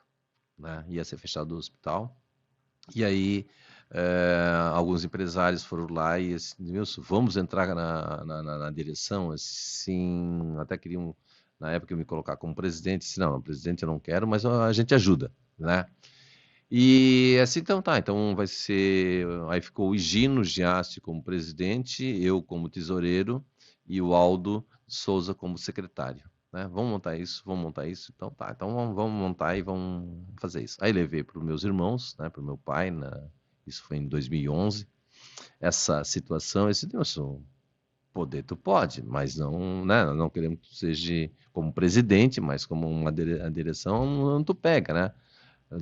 né? Ia ser fechado o hospital. E aí, alguns empresários foram lá e assim, Nilson, vamos entrar na direção? Assim, até queriam, na época, me colocar como presidente. Disse, não, presidente eu não quero, mas a gente ajuda, né? E assim, então tá, então vai ser. Aí ficou o Higino Giassi como presidente, eu como tesoureiro e o Aldo Souza como secretário, né? Vamos montar isso, então tá, então vamos montar e vamos fazer isso. Aí levei para os meus irmãos, né, para o meu pai, isso foi em 2011, essa situação, esse Nilson, poder tu pode, mas não, né, não queremos que tu seja como presidente, mas como a direção não tu pega, né?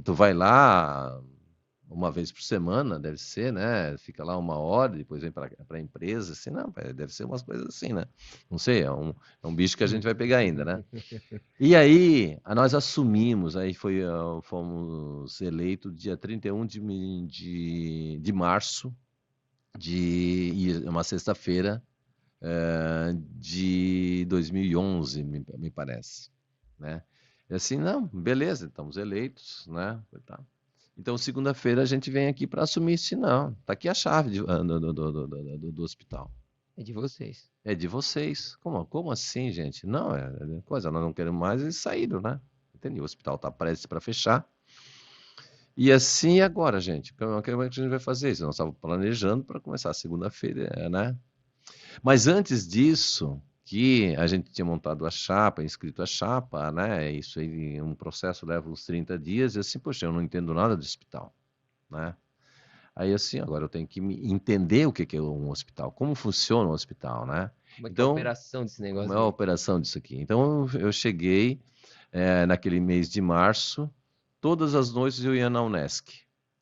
Tu vai lá uma vez por semana, deve ser, né? Fica lá uma hora, depois vem para a empresa, assim, não, deve ser umas coisas assim, né? Não sei, é um bicho que a gente vai pegar ainda, né? E aí, nós assumimos, aí fomos eleitos dia 31 de março, uma sexta-feira, de 2011, me parece, né? E assim, não, beleza, estamos eleitos, né? Tá. Então, segunda-feira a gente vem aqui para assumir isso, não. Tá aqui a chave do hospital. É de vocês. É de vocês. Como assim, gente? Não, coisa, nós não queremos mais, eles saíram, né? Entendi, o hospital está prestes para fechar. E assim agora, gente, como é que a gente vai fazer isso? Nós estávamos planejando para começar segunda-feira, né? Mas antes disso, que a gente tinha montado a chapa, inscrito a chapa, né? Isso aí, um processo leva uns 30 dias, e assim, poxa, eu não entendo nada de hospital, né? Aí assim, agora eu tenho que entender o que é um hospital, como funciona um hospital, né? Como é que é a Então, operação desse negócio como é a aí? operação disso aqui? Então, eu cheguei naquele mês de março, todas as noites eu ia na Unesc.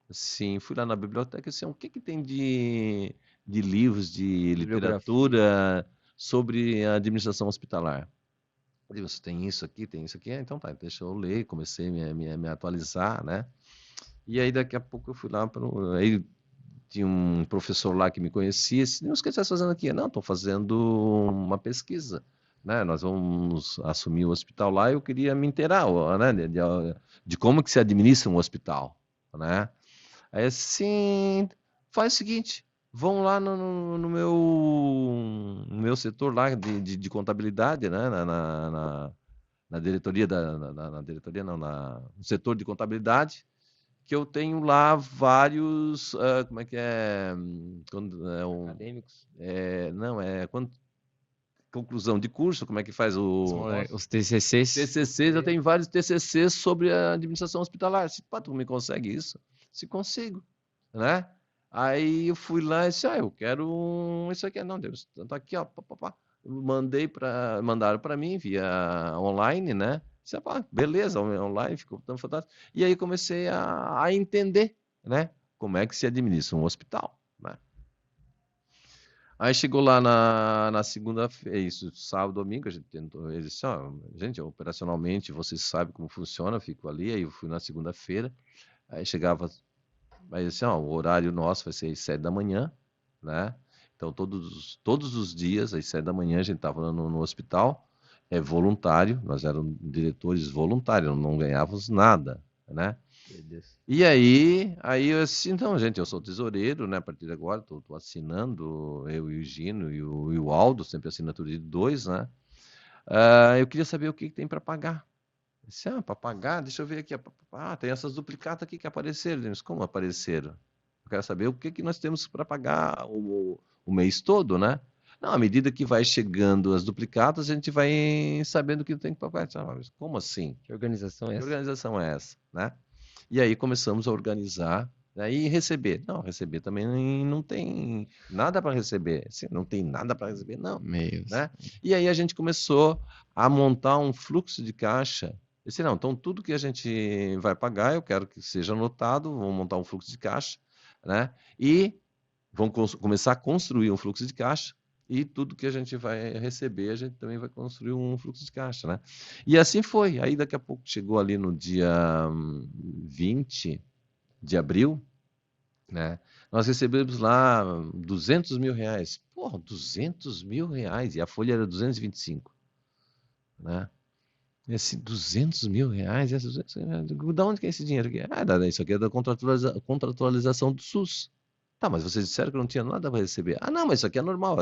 Assim, fui lá na biblioteca, assim, o que tem de livros, de Bibliografia. literatura sobre a administração hospitalar? Eu digo, você tem isso aqui, então tá, deixa eu ler, comecei a me atualizar, né? E aí daqui a pouco eu fui lá, aí tinha um professor lá que me conhecia, disse, o que você está fazendo aqui? Não, estou fazendo uma pesquisa, né? Nós vamos assumir o hospital lá e eu queria me inteirar, né? De como que se administra um hospital, né? Aí assim, faz o seguinte, vão lá no meu setor lá de contabilidade, né? Na diretoria na diretoria não, no setor de contabilidade, que eu tenho lá vários, como é que é, Acadêmicos. não, conclusão de curso, como é que faz Os TCCs. TCCs, eu tenho vários TCCs sobre a administração hospitalar. Se pá, tu me consegue isso? Se consigo, né? Aí eu fui lá e disse, eu quero isso aqui. Não, Deus, tá aqui, ó. Pá, pá, pá. Mandaram para mim via online, né? Disse, beleza, online, ficou tão fantástico. E aí comecei a entender, né? Como é que se administra um hospital, né? Aí chegou lá na segunda-feira, isso, sábado, domingo, a gente tentou, ele disse, gente, operacionalmente, vocês sabem como funciona, eu fico ali, aí eu fui na segunda-feira, aí chegava, aí assim, o horário nosso vai ser às 7 da manhã, né? Então, todos os dias, às 7 da manhã, a gente estava no hospital, é voluntário, nós éramos diretores voluntários, não ganhávamos nada, né? Meu Deus. E aí eu assim, então, gente, eu sou tesoureiro, né? A partir de agora, tô assinando, eu e o Gino e o Aldo, sempre assinatura de 2, né? Eu queria saber o que tem para pagar. Eu disse, para pagar, deixa eu ver aqui. Tem essas duplicatas aqui que apareceram. Eu disse, como apareceram? Eu quero saber o que nós temos para pagar o mês todo, né? Não, à medida que vai chegando as duplicatas, a gente vai sabendo o que tem que pagar. Eu disse, mas como assim? Que organização é Que essa? organização é essa, né? E aí começamos a organizar, né, e receber. Não, receber também não tem nada para receber. Assim, não tem nada para receber, não. Meio. Né? E aí a gente começou a montar um fluxo de caixa. Eu disse, não, então tudo que a gente vai pagar, eu quero que seja anotado, vamos montar um fluxo de caixa, né? E vamos começar a construir um fluxo de caixa. E tudo que a gente vai receber, a gente também vai construir um fluxo de caixa, né? E assim foi. Aí daqui a pouco chegou ali no dia 20 de abril, né? Nós recebemos lá R$ 200 mil. Porra, R$ 200 mil. E a folha era 225, né? Esse R$ 200 mil, da onde que é esse dinheiro aqui? Isso aqui é da contratualização do SUS. Tá, mas vocês disseram que não tinha nada para receber. Não, mas isso aqui é normal.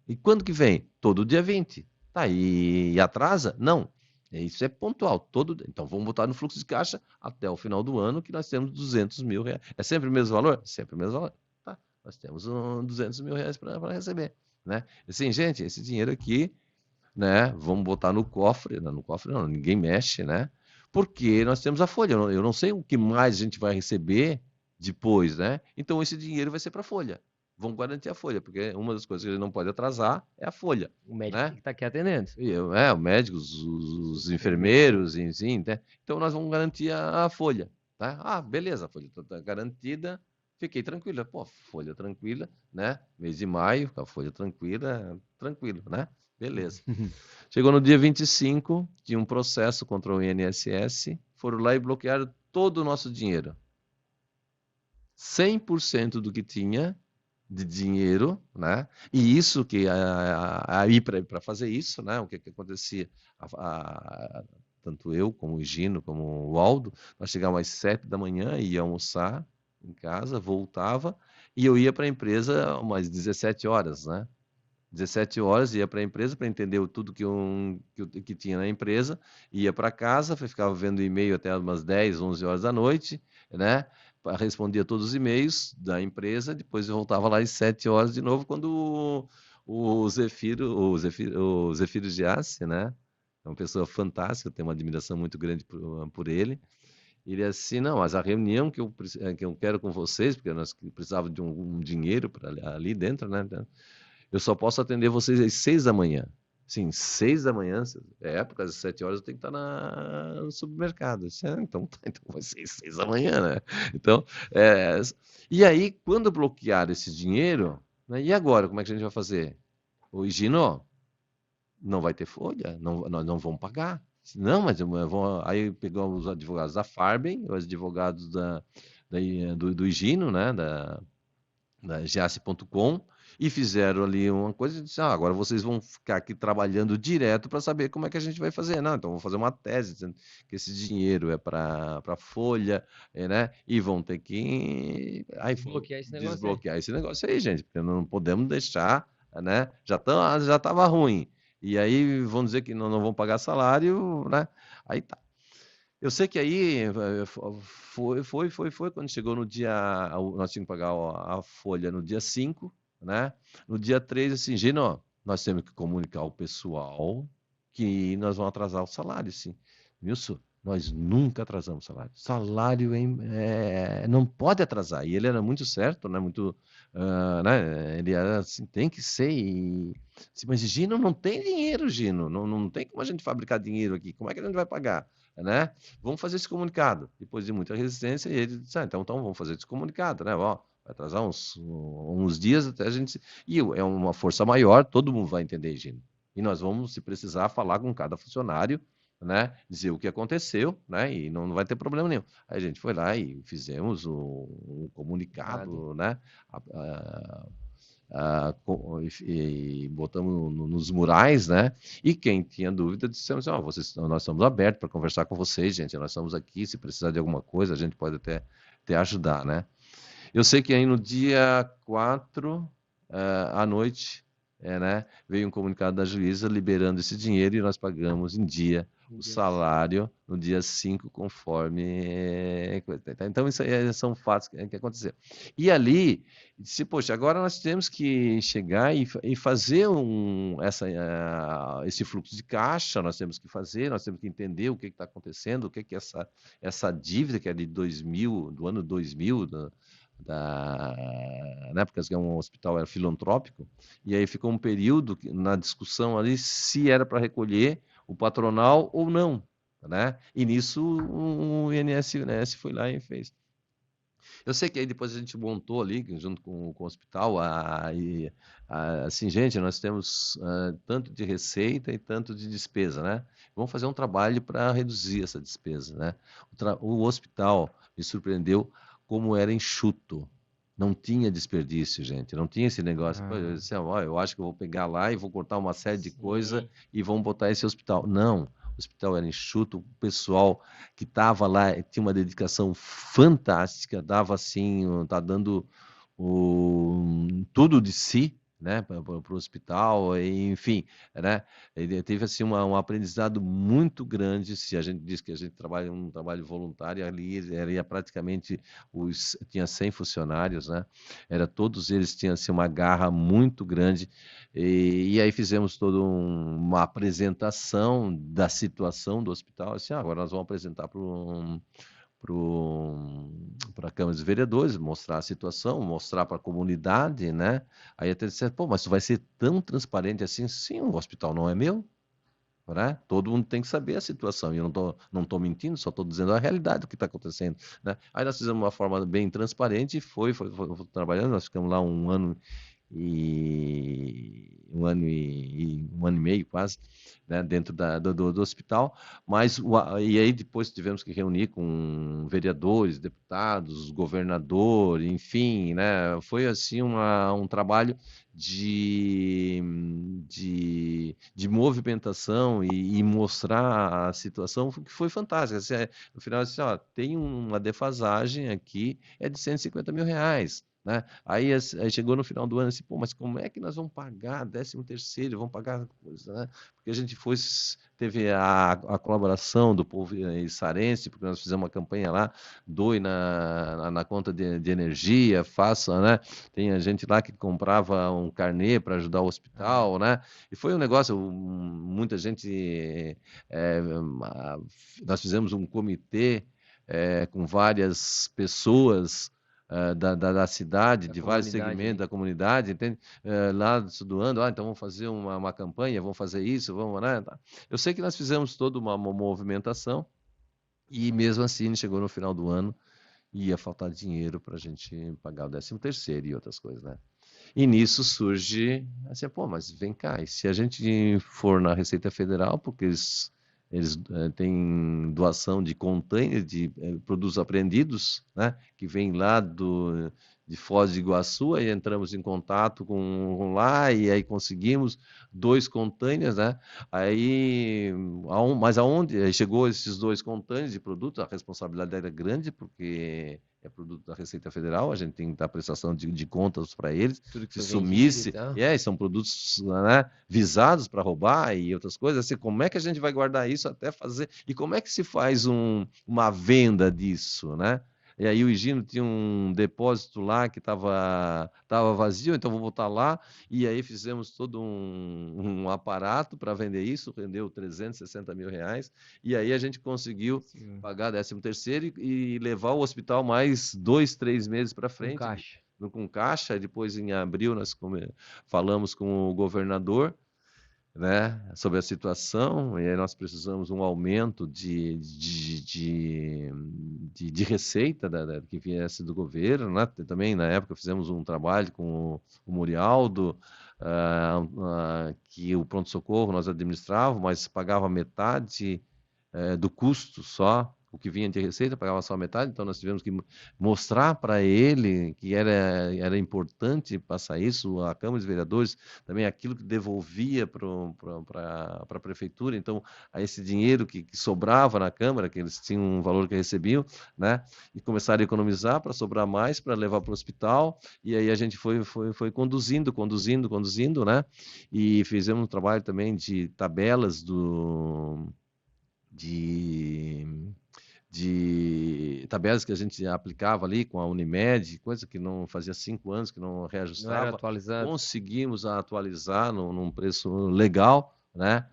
E quando que vem? Todo dia 20. Tá, e atrasa? Não. Isso é pontual. Então vamos botar no fluxo de caixa até o final do ano que nós temos R$ 200 mil. É sempre o mesmo valor? Sempre o mesmo valor. Tá, nós temos R$ 200 mil para receber. Né? Assim, gente, esse dinheiro aqui, né? Vamos botar no cofre. Não, no cofre não, ninguém mexe, né? Porque nós temos a folha. Eu não sei o que mais a gente vai receber depois, né? Então esse dinheiro vai ser para a folha. Vão garantir a folha, porque uma das coisas que ele não pode atrasar é a folha, O médico né? tem que estar aqui atendendo. O médico, os enfermeiros, enfim, né? Então nós vamos garantir a folha, tá? Beleza, a folha está garantida, fiquei tranquila. Pô, folha tranquila, né? Mês de maio, com a folha tranquila, tranquilo, né? Beleza. Chegou no dia 25, tinha um processo contra o INSS, foram lá e bloquearam todo o nosso dinheiro. 100% do que tinha de dinheiro, né? E isso que aí para fazer isso, né? O que acontecia? Tanto eu como o Gino, como o Aldo, nós chegávamos às 7 da manhã, ia almoçar em casa, voltava e eu ia para a empresa umas 17 horas, né? 17 horas, ia para a empresa para entender tudo que tinha na empresa, ia para casa, ficava vendo e-mail até umas 10, 11 horas da noite, né? Respondia todos os e-mails da empresa, depois eu voltava lá às 7 horas de novo, quando o Zefiro Giassi, né? É uma pessoa fantástica, eu tenho uma admiração muito grande por ele. Ele é assim, não, mas a reunião que eu quero com vocês, porque nós precisávamos de um dinheiro ali dentro, né? Eu só posso atender vocês às 6 da manhã. Sim, 6 da manhã, época, às 7 horas eu tenho que estar no supermercado. Então vai ser 6 da manhã, né? Então, e aí, quando bloquear esse dinheiro, né, e agora, como é que a gente vai fazer? O Gino, não vai ter folha, nós não vamos pagar. Não, mas aí pegamos os advogados da Farben, os advogados do Higino, né, da Giasse.com, e fizeram ali uma coisa e disseram, agora vocês vão ficar aqui trabalhando direto para saber como é que a gente vai fazer. Não, então vou fazer uma tese dizendo que esse dinheiro é para folha, né? E vão ter que desbloquear esse negócio aí, gente, porque não podemos deixar, né? Já estava ruim. E aí vão dizer que não vão pagar salário, né? Aí tá. Eu sei que aí foi quando chegou no dia, nós tínhamos que pagar a folha no dia 5, né? No dia 3, assim, Gino, nós temos que comunicar ao pessoal que nós vamos atrasar o salário, sim. Wilson, Nós nunca atrasamos salário. Salário não pode atrasar. E ele era muito certo, né? Muito, né? Ele era assim, tem que ser. Mas Gino, não tem dinheiro, Gino. Não tem como a gente fabricar dinheiro aqui. Como é que a gente vai pagar? Né? Vamos fazer esse comunicado. Depois de muita resistência, ele disse, então vamos fazer esse comunicado, né? Ó, vai atrasar uns dias até a gente... E é uma força maior, todo mundo vai entender, Gino. E nós vamos, se precisar, falar com cada funcionário, né, dizer o que aconteceu, né, e não vai ter problema nenhum. Aí a gente foi lá e fizemos um comunicado, né, e botamos nos murais, né, e quem tinha dúvida dissemos, nós estamos abertos para conversar com vocês, gente, nós estamos aqui, se precisar de alguma coisa, a gente pode até ajudar, né. Eu sei que aí no dia 4, à noite, né, veio um comunicado da juíza liberando esse dinheiro e nós pagamos em dia o salário no dia 5, conforme... Então, isso aí são fatos que aconteceram. E ali, disse, poxa, agora nós temos que chegar e fazer esse fluxo de caixa, nós temos que entender o que está acontecendo, o que é essa dívida que é de 2000, do ano 2000, né, porque é um hospital era filantrópico, e aí ficou um período na discussão ali se era para recolher o patronal ou não, né? E nisso o INSS foi lá e fez. Eu sei que aí depois a gente montou ali, junto com o hospital, assim, gente, nós temos tanto de receita e tanto de despesa, né? Vamos fazer um trabalho para reduzir essa despesa, né? O hospital me surpreendeu como era enxuto. Não tinha desperdício, gente. Não tinha esse negócio. Pô, eu disse, eu acho que eu vou pegar lá e vou cortar uma série de coisas e vamos botar esse hospital. Não. O hospital era enxuto, o pessoal que estava lá tinha uma dedicação fantástica, dava assim, tá dando tudo de si, né, para o hospital, enfim, né, ele teve assim um aprendizado muito grande. Se a gente diz que a gente trabalha um trabalho voluntário, ali era praticamente tinha 100 funcionários, né, todos eles tinham assim, uma garra muito grande, e aí fizemos toda uma apresentação da situação do hospital, assim, agora nós vamos apresentar para a Câmara dos Vereadores, mostrar a situação, mostrar para a comunidade, né? Aí até disseram, pô, mas isso vai ser tão transparente assim? Sim, o hospital não é meu, né? Todo mundo tem que saber a situação, e eu não tô mentindo, só estou dizendo a realidade do que está acontecendo, né? Aí nós fizemos uma forma bem transparente e foi trabalhando, nós ficamos lá um ano e meio quase, né, dentro do hospital, mas e aí depois tivemos que reunir com vereadores, deputados, governador, enfim, né, foi assim um trabalho de movimentação e mostrar a situação que foi fantástica. Assim, no final, assim, tem uma defasagem aqui, é de R$150 mil. Né? Aí chegou no final do ano assim, pô, mas como é que nós vamos pagar 13º, vamos pagar coisa, né? Porque a gente teve a colaboração do povo içarense, porque nós fizemos uma campanha lá, doe na conta de energia, faça, né? Tem a gente lá que comprava um carnê para ajudar o hospital, né? E foi um negócio, muita gente, nós fizemos um comitê com várias pessoas da cidade, de vários segmentos da comunidade, entende? Lá doando, então vamos fazer uma campanha, vamos fazer isso, vamos, né? Eu sei que nós fizemos toda uma movimentação e mesmo assim chegou no final do ano e ia faltar dinheiro para a gente pagar o 13º e outras coisas, né? E nisso surge assim, pô, mas vem cá, e se a gente for na Receita Federal, porque eles têm doação de container de produtos apreendidos, né, que vem lá de Foz do Iguaçu, aí entramos em contato com lá e aí conseguimos 2 containers, né? Aí, mas aonde aí chegou esses 2 containers de produto, a responsabilidade era grande, porque é produto da Receita Federal, a gente tem que dar prestação de contas para eles. Se sumisse, são produtos, né, visados para roubar e outras coisas. Assim, como é que a gente vai guardar isso até fazer? E como é que se faz uma venda disso, né? e aí o Higino tinha um depósito lá que tava vazio, então vou botar lá, e aí fizemos todo um aparato para vender isso, rendeu 360 mil reais, e aí a gente conseguiu Sim. pagar 13º e levar o hospital mais 2, 3 meses para Com frente, caixa. com caixa. Depois, em abril, nós falamos com o governador, né, sobre a situação, e aí nós precisamos um aumento de receita que viesse do governo, né? Também, na época, fizemos um trabalho com o Murialdo, que o pronto-socorro nós administrávamos, mas pagava metade do custo só, o que vinha de receita pagava só metade, então nós tivemos que mostrar para ele que era importante passar isso, a Câmara dos Vereadores, também aquilo que devolvia para a Prefeitura, então esse dinheiro que sobrava na Câmara, que eles tinham um valor que recebiam, né, e começaram a economizar para sobrar mais, para levar para o hospital, e aí a gente foi conduzindo, né, e fizemos um trabalho também de tabelas de tabelas que a gente aplicava ali com a Unimed, coisa que não fazia 5 anos que não Não era reajustava, atualizado. conseguimos atualizar num preço legal, né?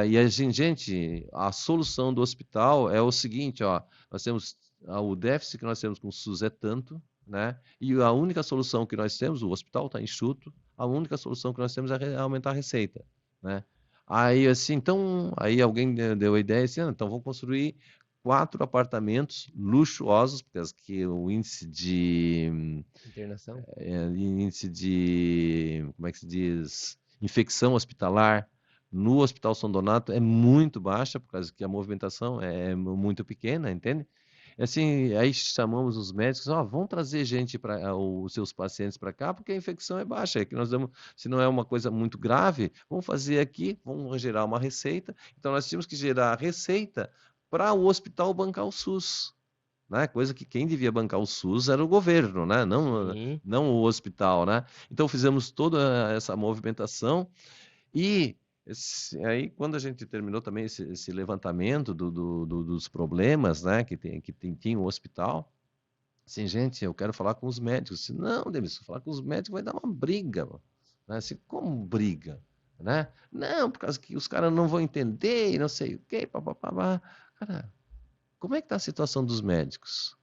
E a gente, a solução do hospital é o seguinte, ó, nós temos o déficit que nós temos com o SUS é tanto, né? E a única solução que nós temos, o hospital está enxuto, a única solução que nós temos é aumentar a receita, né? Aí, assim, então, aí alguém deu a ideia assim, então vamos construir 4 apartamentos luxuosos, porque o índice Internação. como é que se diz, infecção hospitalar no Hospital São Donato é muito baixa, por causa que a movimentação é muito pequena, entende? E assim, aí chamamos os médicos, vão trazer gente para os seus pacientes para cá, porque a infecção é baixa, é que nós damos, se não é uma coisa muito grave, vamos fazer aqui, vamos gerar uma receita. Então nós tínhamos que gerar a receita para o hospital bancar o SUS, né? Coisa que quem devia bancar o SUS era o governo, né? Sim. Não o hospital, né? Então fizemos toda essa movimentação e aí, quando a gente terminou também esse levantamento dos problemas, né, tinha o hospital, assim, gente, eu quero falar com os médicos. Assim, não, Demis, falar com os médicos vai dar uma briga, mano. Né? Assim, como briga? Né? Não, por causa que os caras não vão entender e não sei o quê, papapá. Cara, como é que tá a situação dos médicos?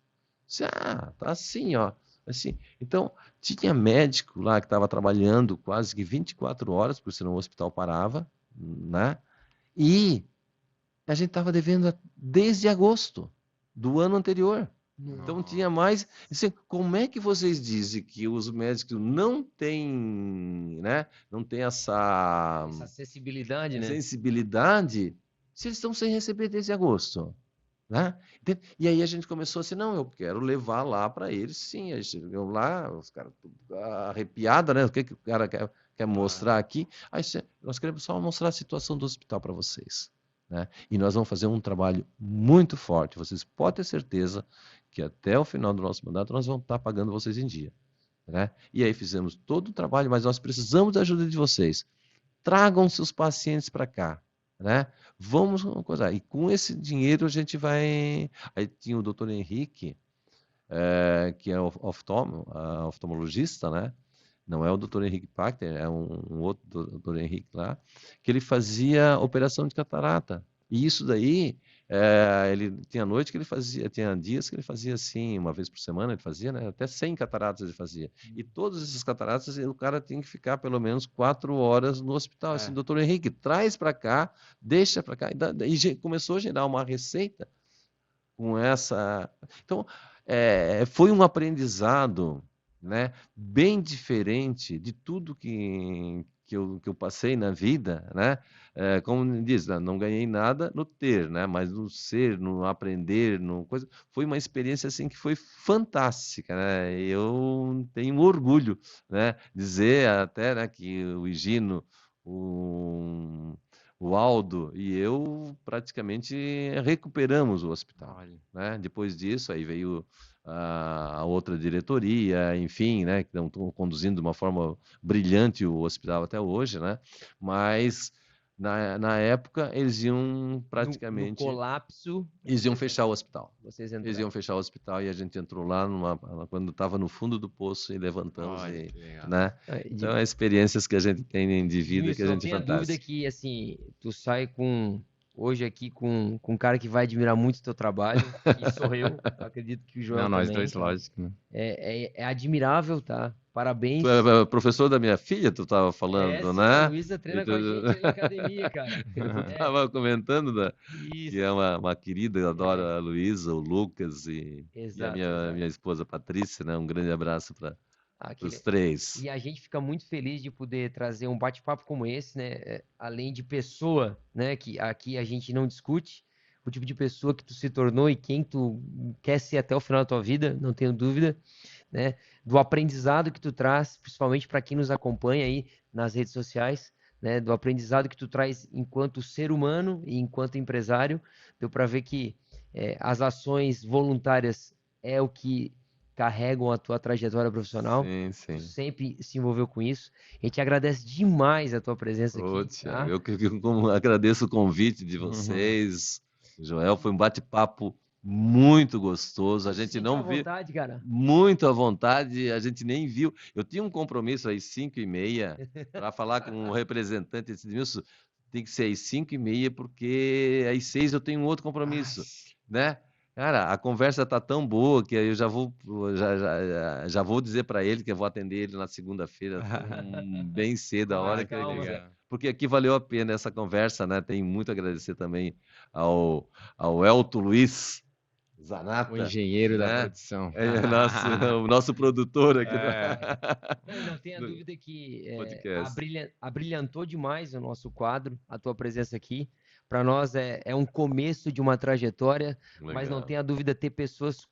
Tá assim, ó. Assim, então, tinha médico lá que estava trabalhando quase que 24 horas, porque senão o hospital parava, né? E a gente estava devendo desde agosto do ano anterior. Então tinha mais. Assim, como é que vocês dizem que os médicos não têm, né? Não têm essa Essa acessibilidade, né? sensibilidade se eles estão sem receber desde agosto? Né? E aí a gente começou assim, não, eu quero levar lá para eles, sim. Aí chegou lá, os caras arrepiados, né? O que o cara quer mostrar aqui? Aí nós queremos só mostrar a situação do hospital para vocês. Né? E nós vamos fazer um trabalho muito forte. Vocês podem ter certeza que até o final do nosso mandato nós vamos estar pagando vocês em dia. Né? E aí fizemos todo o trabalho, mas nós precisamos da ajuda de vocês. Tragam seus pacientes para cá. Né? Vamos coisar. E com esse dinheiro a gente vai. Aí tinha o doutor Henrique, que é oftalmologista, né? Não é o doutor Henrique Pachter, é um outro doutor Henrique lá, que ele fazia operação de catarata. E isso daí, ele tinha noite que ele fazia, tinha dias que ele fazia assim, uma vez por semana ele fazia, né? Até 100 cataratas ele fazia. E todas essas cataratas, o cara tinha que ficar pelo menos 4 horas no hospital. Assim, doutor Henrique, traz para cá, deixa para cá. E começou a gerar uma receita com essa. Então, foi um aprendizado, né, bem diferente de tudo que eu passei na vida, né? Como diz, não ganhei nada no ter, né? Mas no ser, no aprender, no coisa, foi uma experiência assim que foi fantástica, né? Eu tenho orgulho, né? Dizer até, né, que o Higino, o Aldo e eu praticamente recuperamos o hospital, né? Depois disso, aí veio a outra diretoria, enfim, né? Que estão conduzindo de uma forma brilhante o hospital até hoje, né? Mas Na época, eles iam No praticamente... colapso, Eles iam fechar o hospital. vocês Eles entraram. iam fechar o hospital e a gente entrou lá quando estava no fundo do poço e levantamos, Olha que legal. né? Então, é experiências que a gente tem de vida que a Edmilson, não gente é tenha dúvida fantástica. que, assim, tu sai hoje aqui com um cara que vai admirar muito o teu trabalho, que sou eu, acredito que o Joel Não, nós também, dois, cara. lógico, né? É admirável, tá? Parabéns. Tu é professor da minha filha, tu estava falando, Sim, a né? Luísa treina E com a gente ali na academia, cara. Tu estava comentando que Isso. é uma querida, eu adoro a Luísa, o Lucas e a Exato, minha exato. esposa Patrícia, né? Um grande abraço para Aquele... os três. E a gente fica muito feliz de poder trazer um bate-papo como esse, né? Além de pessoa, né? Que aqui a gente não discute o tipo de pessoa que tu se tornou e quem tu quer ser até o final da tua vida, não tenho dúvida, né? Do aprendizado que tu traz, principalmente para quem nos acompanha aí nas redes sociais, né? Do aprendizado que tu traz enquanto ser humano e enquanto empresário, deu para ver que as ações voluntárias é o que carregam a tua trajetória profissional. Sim, Tu sim. sempre se envolveu com isso. A gente agradece demais a tua presença aqui, tá? Eu que agradeço o convite de vocês. Joel, foi um bate-papo muito gostoso. A gente Sinta não à viu vontade, cara. muito à vontade, a gente nem viu. Eu tinha um compromisso às 5h30 para falar com um representante. Eu disse, Edmilson, tem que ser às 5h30 porque às 6 eu tenho um outro compromisso, né? Cara, a conversa tá tão boa que eu já vou dizer para ele que eu vou atender ele na segunda-feira, bem cedo, a hora que ele Calma. quiser. Porque aqui valeu a pena essa conversa, né? Tem muito a agradecer também ao Elton Luiz Zanata, O engenheiro da né? produção. O nosso produtor aqui Não tenha do dúvida que podcast. abrilhantou demais o nosso quadro, a tua presença aqui. Para nós é um começo de uma trajetória, mas não Legal. tenha dúvida, ter pessoas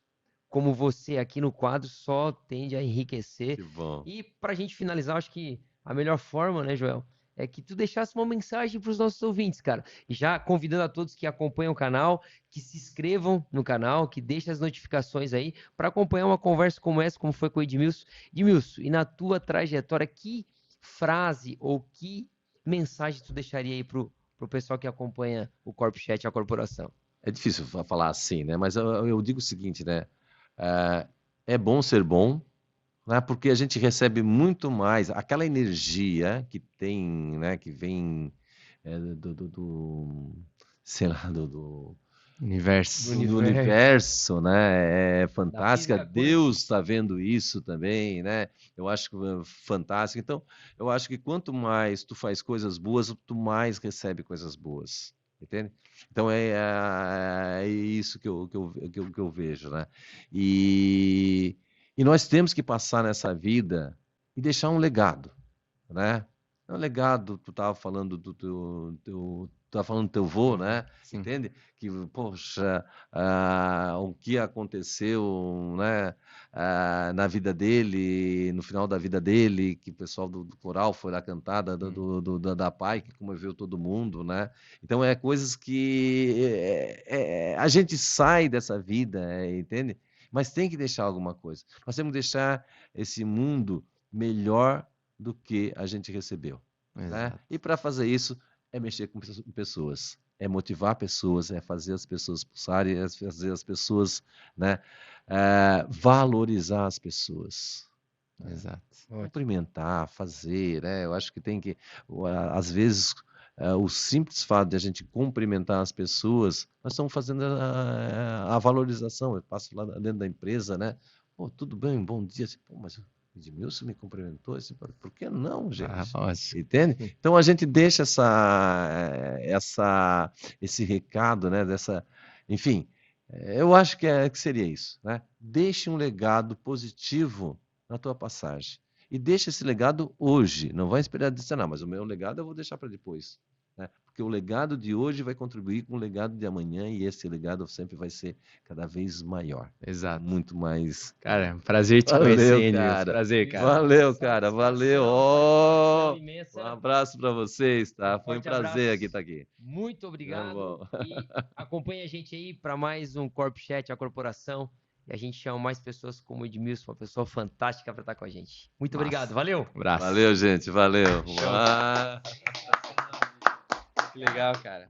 como você aqui no quadro só tende a enriquecer. Que bom. E para a gente finalizar, acho que a melhor forma, né, Joel, é que tu deixasse uma mensagem para os nossos ouvintes, cara. E já convidando a todos que acompanham o canal, que se inscrevam no canal, que deixem as notificações aí para acompanhar uma conversa como essa, como foi com o Edmilson. Edmilson, e na tua trajetória, que frase ou que mensagem tu deixaria aí pro pessoal que acompanha o Corp Chat, a corporação? É difícil falar assim, né? Mas eu digo o seguinte, né? É bom ser bom, né? Porque a gente recebe muito mais aquela energia que tem, né? Que vem sei lá, do Universo. universo, né? É fantástica. física Deus está vendo isso também, né? Eu acho que é fantástico. Então, eu acho que quanto mais tu faz coisas boas, tu mais recebe coisas boas. Entende? Então é isso que eu vejo, né? E nós temos que passar nessa vida e deixar um legado, né? Um legado, tu estava falando do teu vô, né? Sim. Entende? Que, poxa, o que aconteceu, né, na vida dele, no final da vida dele, que o pessoal do coral foi lá cantar, da PAI, que comoveu todo mundo, né? Então, é coisas que a gente sai dessa vida, entende? Mas tem que deixar alguma coisa. Nós temos que deixar esse mundo melhor do que a gente recebeu, né? E para fazer isso, é mexer com pessoas, é motivar pessoas, é fazer as pessoas pulsarem, é fazer as pessoas, né, valorizar as pessoas. Exato. Cumprimentar, fazer, né? Eu acho que tem que, às vezes, o simples fato de a gente cumprimentar as pessoas, nós estamos fazendo a valorização. Eu passo lá dentro da empresa, né? Pô, tudo bem, bom dia. Assim, pô, mas o Edmilson me cumprimentou, assim, por que não, gente? Entende? Então a gente deixa esse recado, né? Enfim, eu acho que seria isso, né? Deixe um legado positivo na tua passagem. E deixa esse legado hoje. Não vai esperar dizer, não, mas o meu legado eu vou deixar para depois. Né? Porque o legado de hoje vai contribuir com o legado de amanhã e esse legado sempre vai ser cada vez maior. Exato. Muito mais. Cara, prazer te conhecer, cara. Prazer, cara. Valeu, cara. Valeu. Um abraço para vocês, tá? Foi um prazer estar aqui. Muito obrigado. E acompanhe a gente aí para mais um Corp Chat, a corporação. E a gente chama mais pessoas como o Edmilson, uma pessoa fantástica para estar com a gente. Muito obrigado, valeu! Um abraço. Valeu, gente, valeu. Que legal, cara.